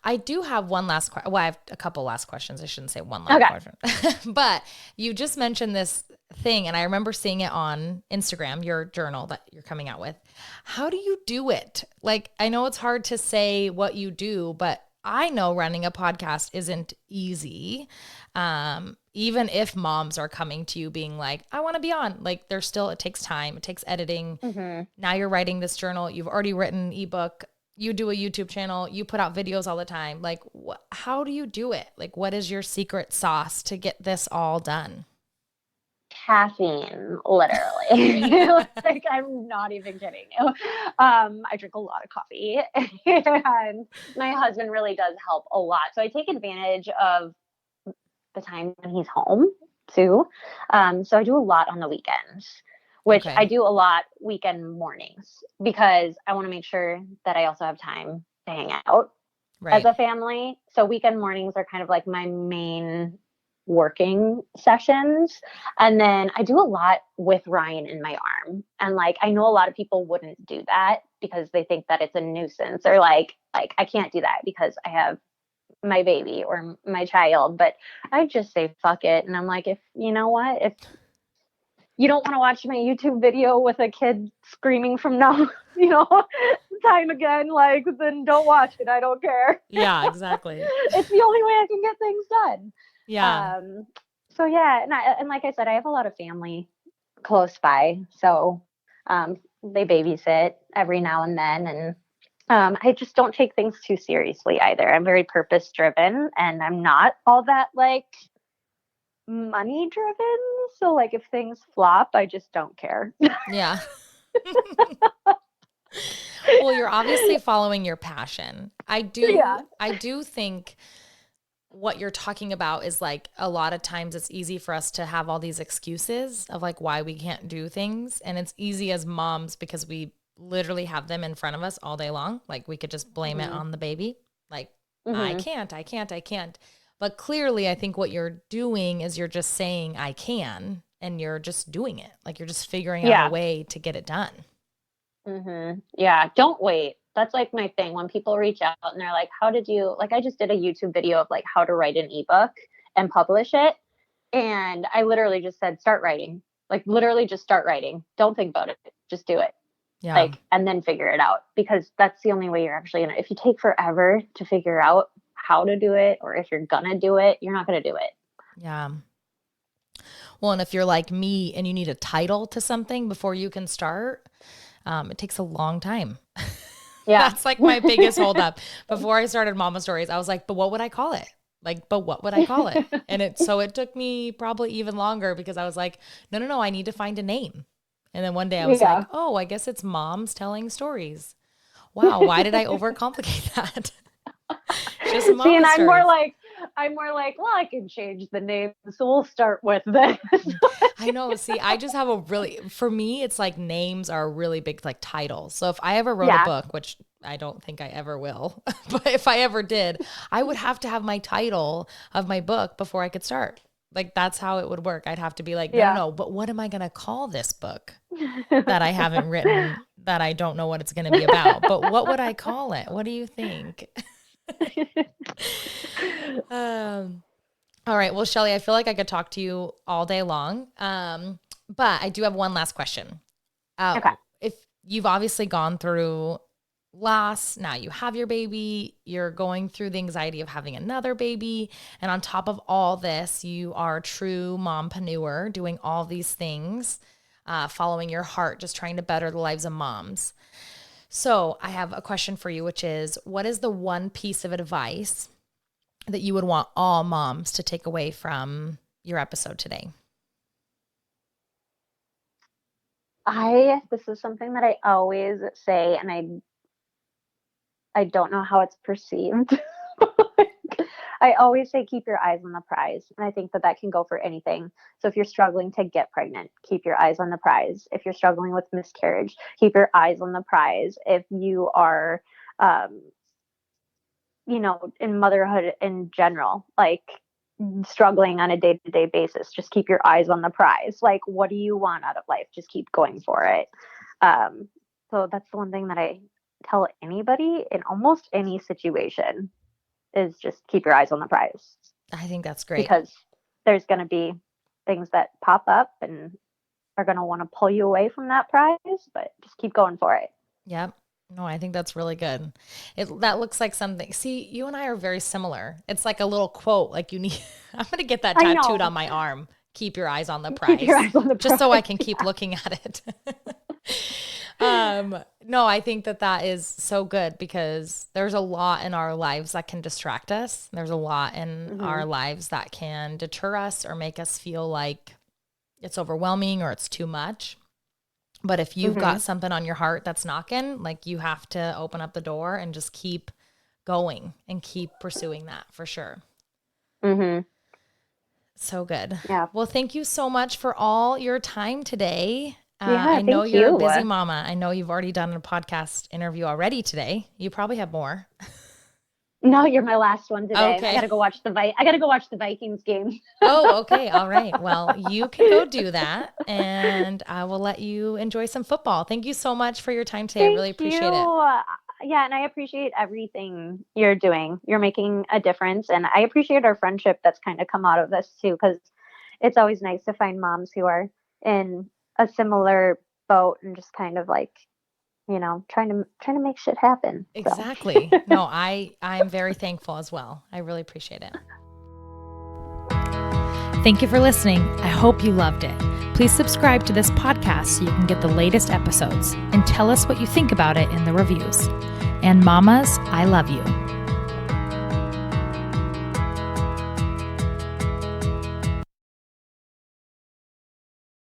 Speaker 1: I do have one last question. Well, I have a couple last questions. I shouldn't say one last question. But you just mentioned this thing, and I remember seeing it on Instagram, your journal that you're coming out with. How do you do it? Like, I know it's hard to say what you do, but I know running a podcast isn't easy. Even if moms are coming to you being like, I want to be on, like there's still, it takes time. It takes editing. Now you're writing this journal. You've already written an ebook. You do a YouTube channel, you put out videos all the time. Like, how do you do it? Like, what is your secret sauce to get this all done?
Speaker 2: Caffeine, literally. Like, I'm not even kidding you. I drink a lot of coffee, and my husband really does help a lot. So I take advantage of the time when he's home too. So I do a lot on the weekends, which I do a lot weekend mornings because I want to make sure that I also have time to hang out as a family. So weekend mornings are kind of like my main working sessions. And then I do a lot with Ryan in my arm. And like, I know a lot of people wouldn't do that because they think that it's a nuisance or like I can't do that because I have my baby or my child, but I just say fuck it. And I'm like, if you know what, if you don't want to watch my YouTube video with a kid screaming from now, time again, like, then don't watch it. I don't care.
Speaker 1: Yeah, exactly.
Speaker 2: It's the only way I can get things done.
Speaker 1: Yeah.
Speaker 2: So yeah. And like I said, I have a lot of family close by. So, they babysit every now and then. And, I just don't take things too seriously either. I'm very purpose driven and I'm not all that like money driven. So like if things flop, I just don't care.
Speaker 1: Yeah. Well, you're obviously following your passion. I do think what you're talking about is like a lot of times it's easy for us to have all these excuses of like why we can't do things. And it's easy as moms because we literally have them in front of us all day long. Like we could just blame it on the baby. Like, I can't. But clearly I think what you're doing is you're just saying I can, and you're just doing it. Like you're just figuring out a way to get it done.
Speaker 2: Yeah. Don't wait. That's like my thing. When people reach out and they're like, how did you, like, I just did a YouTube video of like how to write an ebook and publish it. And I literally just said, start writing, like literally just start writing. Don't think about it. Just do it.
Speaker 1: Yeah.
Speaker 2: Like, and then figure it out, because that's the only way you're actually gonna, if you take forever to figure out how to do it, or if you're gonna do it, you're not gonna do it.
Speaker 1: Yeah. Well, and if you're like me and you need a title to something before you can start, it takes a long time.
Speaker 2: Yeah.
Speaker 1: That's like my biggest holdup. Before I started Mama Stories, I was like, but what would I call it? And it took me probably even longer because I was like, no, I need to find a name. And then one day I was like, oh, I guess it's Moms Telling Stories. Wow. Why did I overcomplicate that? Just Mama
Speaker 2: See, and
Speaker 1: Stories.
Speaker 2: I'm more like, well, I can change the name. So we'll start with this.
Speaker 1: I know. See, I just have for me, it's like names are a really big like titles. So if I ever wrote a book, which I don't think I ever will, but if I ever did, I would have to have my title of my book before I could start. Like that's how it would work. I'd have to be like, no, but what am I going to call this book that I haven't written, that I don't know what it's going to be about? But what would I call it? What do you think? All right. Well, Shelly, I feel like I could talk to you all day long. But I do have one last question.
Speaker 2: Okay.
Speaker 1: If you've obviously gone through loss, now you have your baby, you're going through the anxiety of having another baby. And on top of all this, you are a true mompreneur, doing all these things, following your heart, just trying to better the lives of moms. So I have a question for you, which is, what is the one piece of advice that you would want all moms to take away from your episode today?
Speaker 2: This is something that I always say, and I don't know how it's perceived. I always say, keep your eyes on the prize. And I think that can go for anything. So if you're struggling to get pregnant, keep your eyes on the prize. If you're struggling with miscarriage, keep your eyes on the prize. If you are, in motherhood in general, like struggling on a day-to-day basis, just keep your eyes on the prize. Like, what do you want out of life? Just keep going for it. So that's the one thing that I tell anybody in almost any situation. is just keep your eyes on the prize.
Speaker 1: I think that's great.
Speaker 2: Because there's going to be things that pop up and are going to want to pull you away from that prize, but just keep going for it.
Speaker 1: Yep. No, I think that's really good. That looks like something. See, you and I are very similar. It's like a little quote, like you need, I'm going to get that tattooed on my arm. Keep your eyes on the prize.
Speaker 2: Keep your eyes on the prize.
Speaker 1: Just so I can keep looking at it. No, I think that is so good because there's a lot in our lives that can distract us. There's a lot in our lives that can deter us or make us feel like it's overwhelming or it's too much. But if you've got something on your heart that's knocking, like you have to open up the door and just keep going and keep pursuing that for sure. So good.
Speaker 2: Yeah.
Speaker 1: Well, thank you so much for all your time today.
Speaker 2: Yeah,
Speaker 1: I know you're a busy mama. I know you've already done a podcast interview already today. You probably have more.
Speaker 2: No, you're my last one today.
Speaker 1: Okay.
Speaker 2: I gotta go watch the Vikings game.
Speaker 1: Oh, okay. All right. Well, you can go do that, and I will let you enjoy some football. Thank you so much for your time today. I really appreciate it.
Speaker 2: Yeah, and I appreciate everything you're doing. You're making a difference, and I appreciate our friendship that's kind of come out of this too, because it's always nice to find moms who are in a similar boat and just kind of like, you know, trying to make shit happen. So.
Speaker 1: Exactly. No, I'm very thankful as well. I really appreciate it. Thank you for listening. I hope you loved it. Please subscribe to this podcast so you can get the latest episodes and tell us what you think about it in the reviews. And mamas, I love you.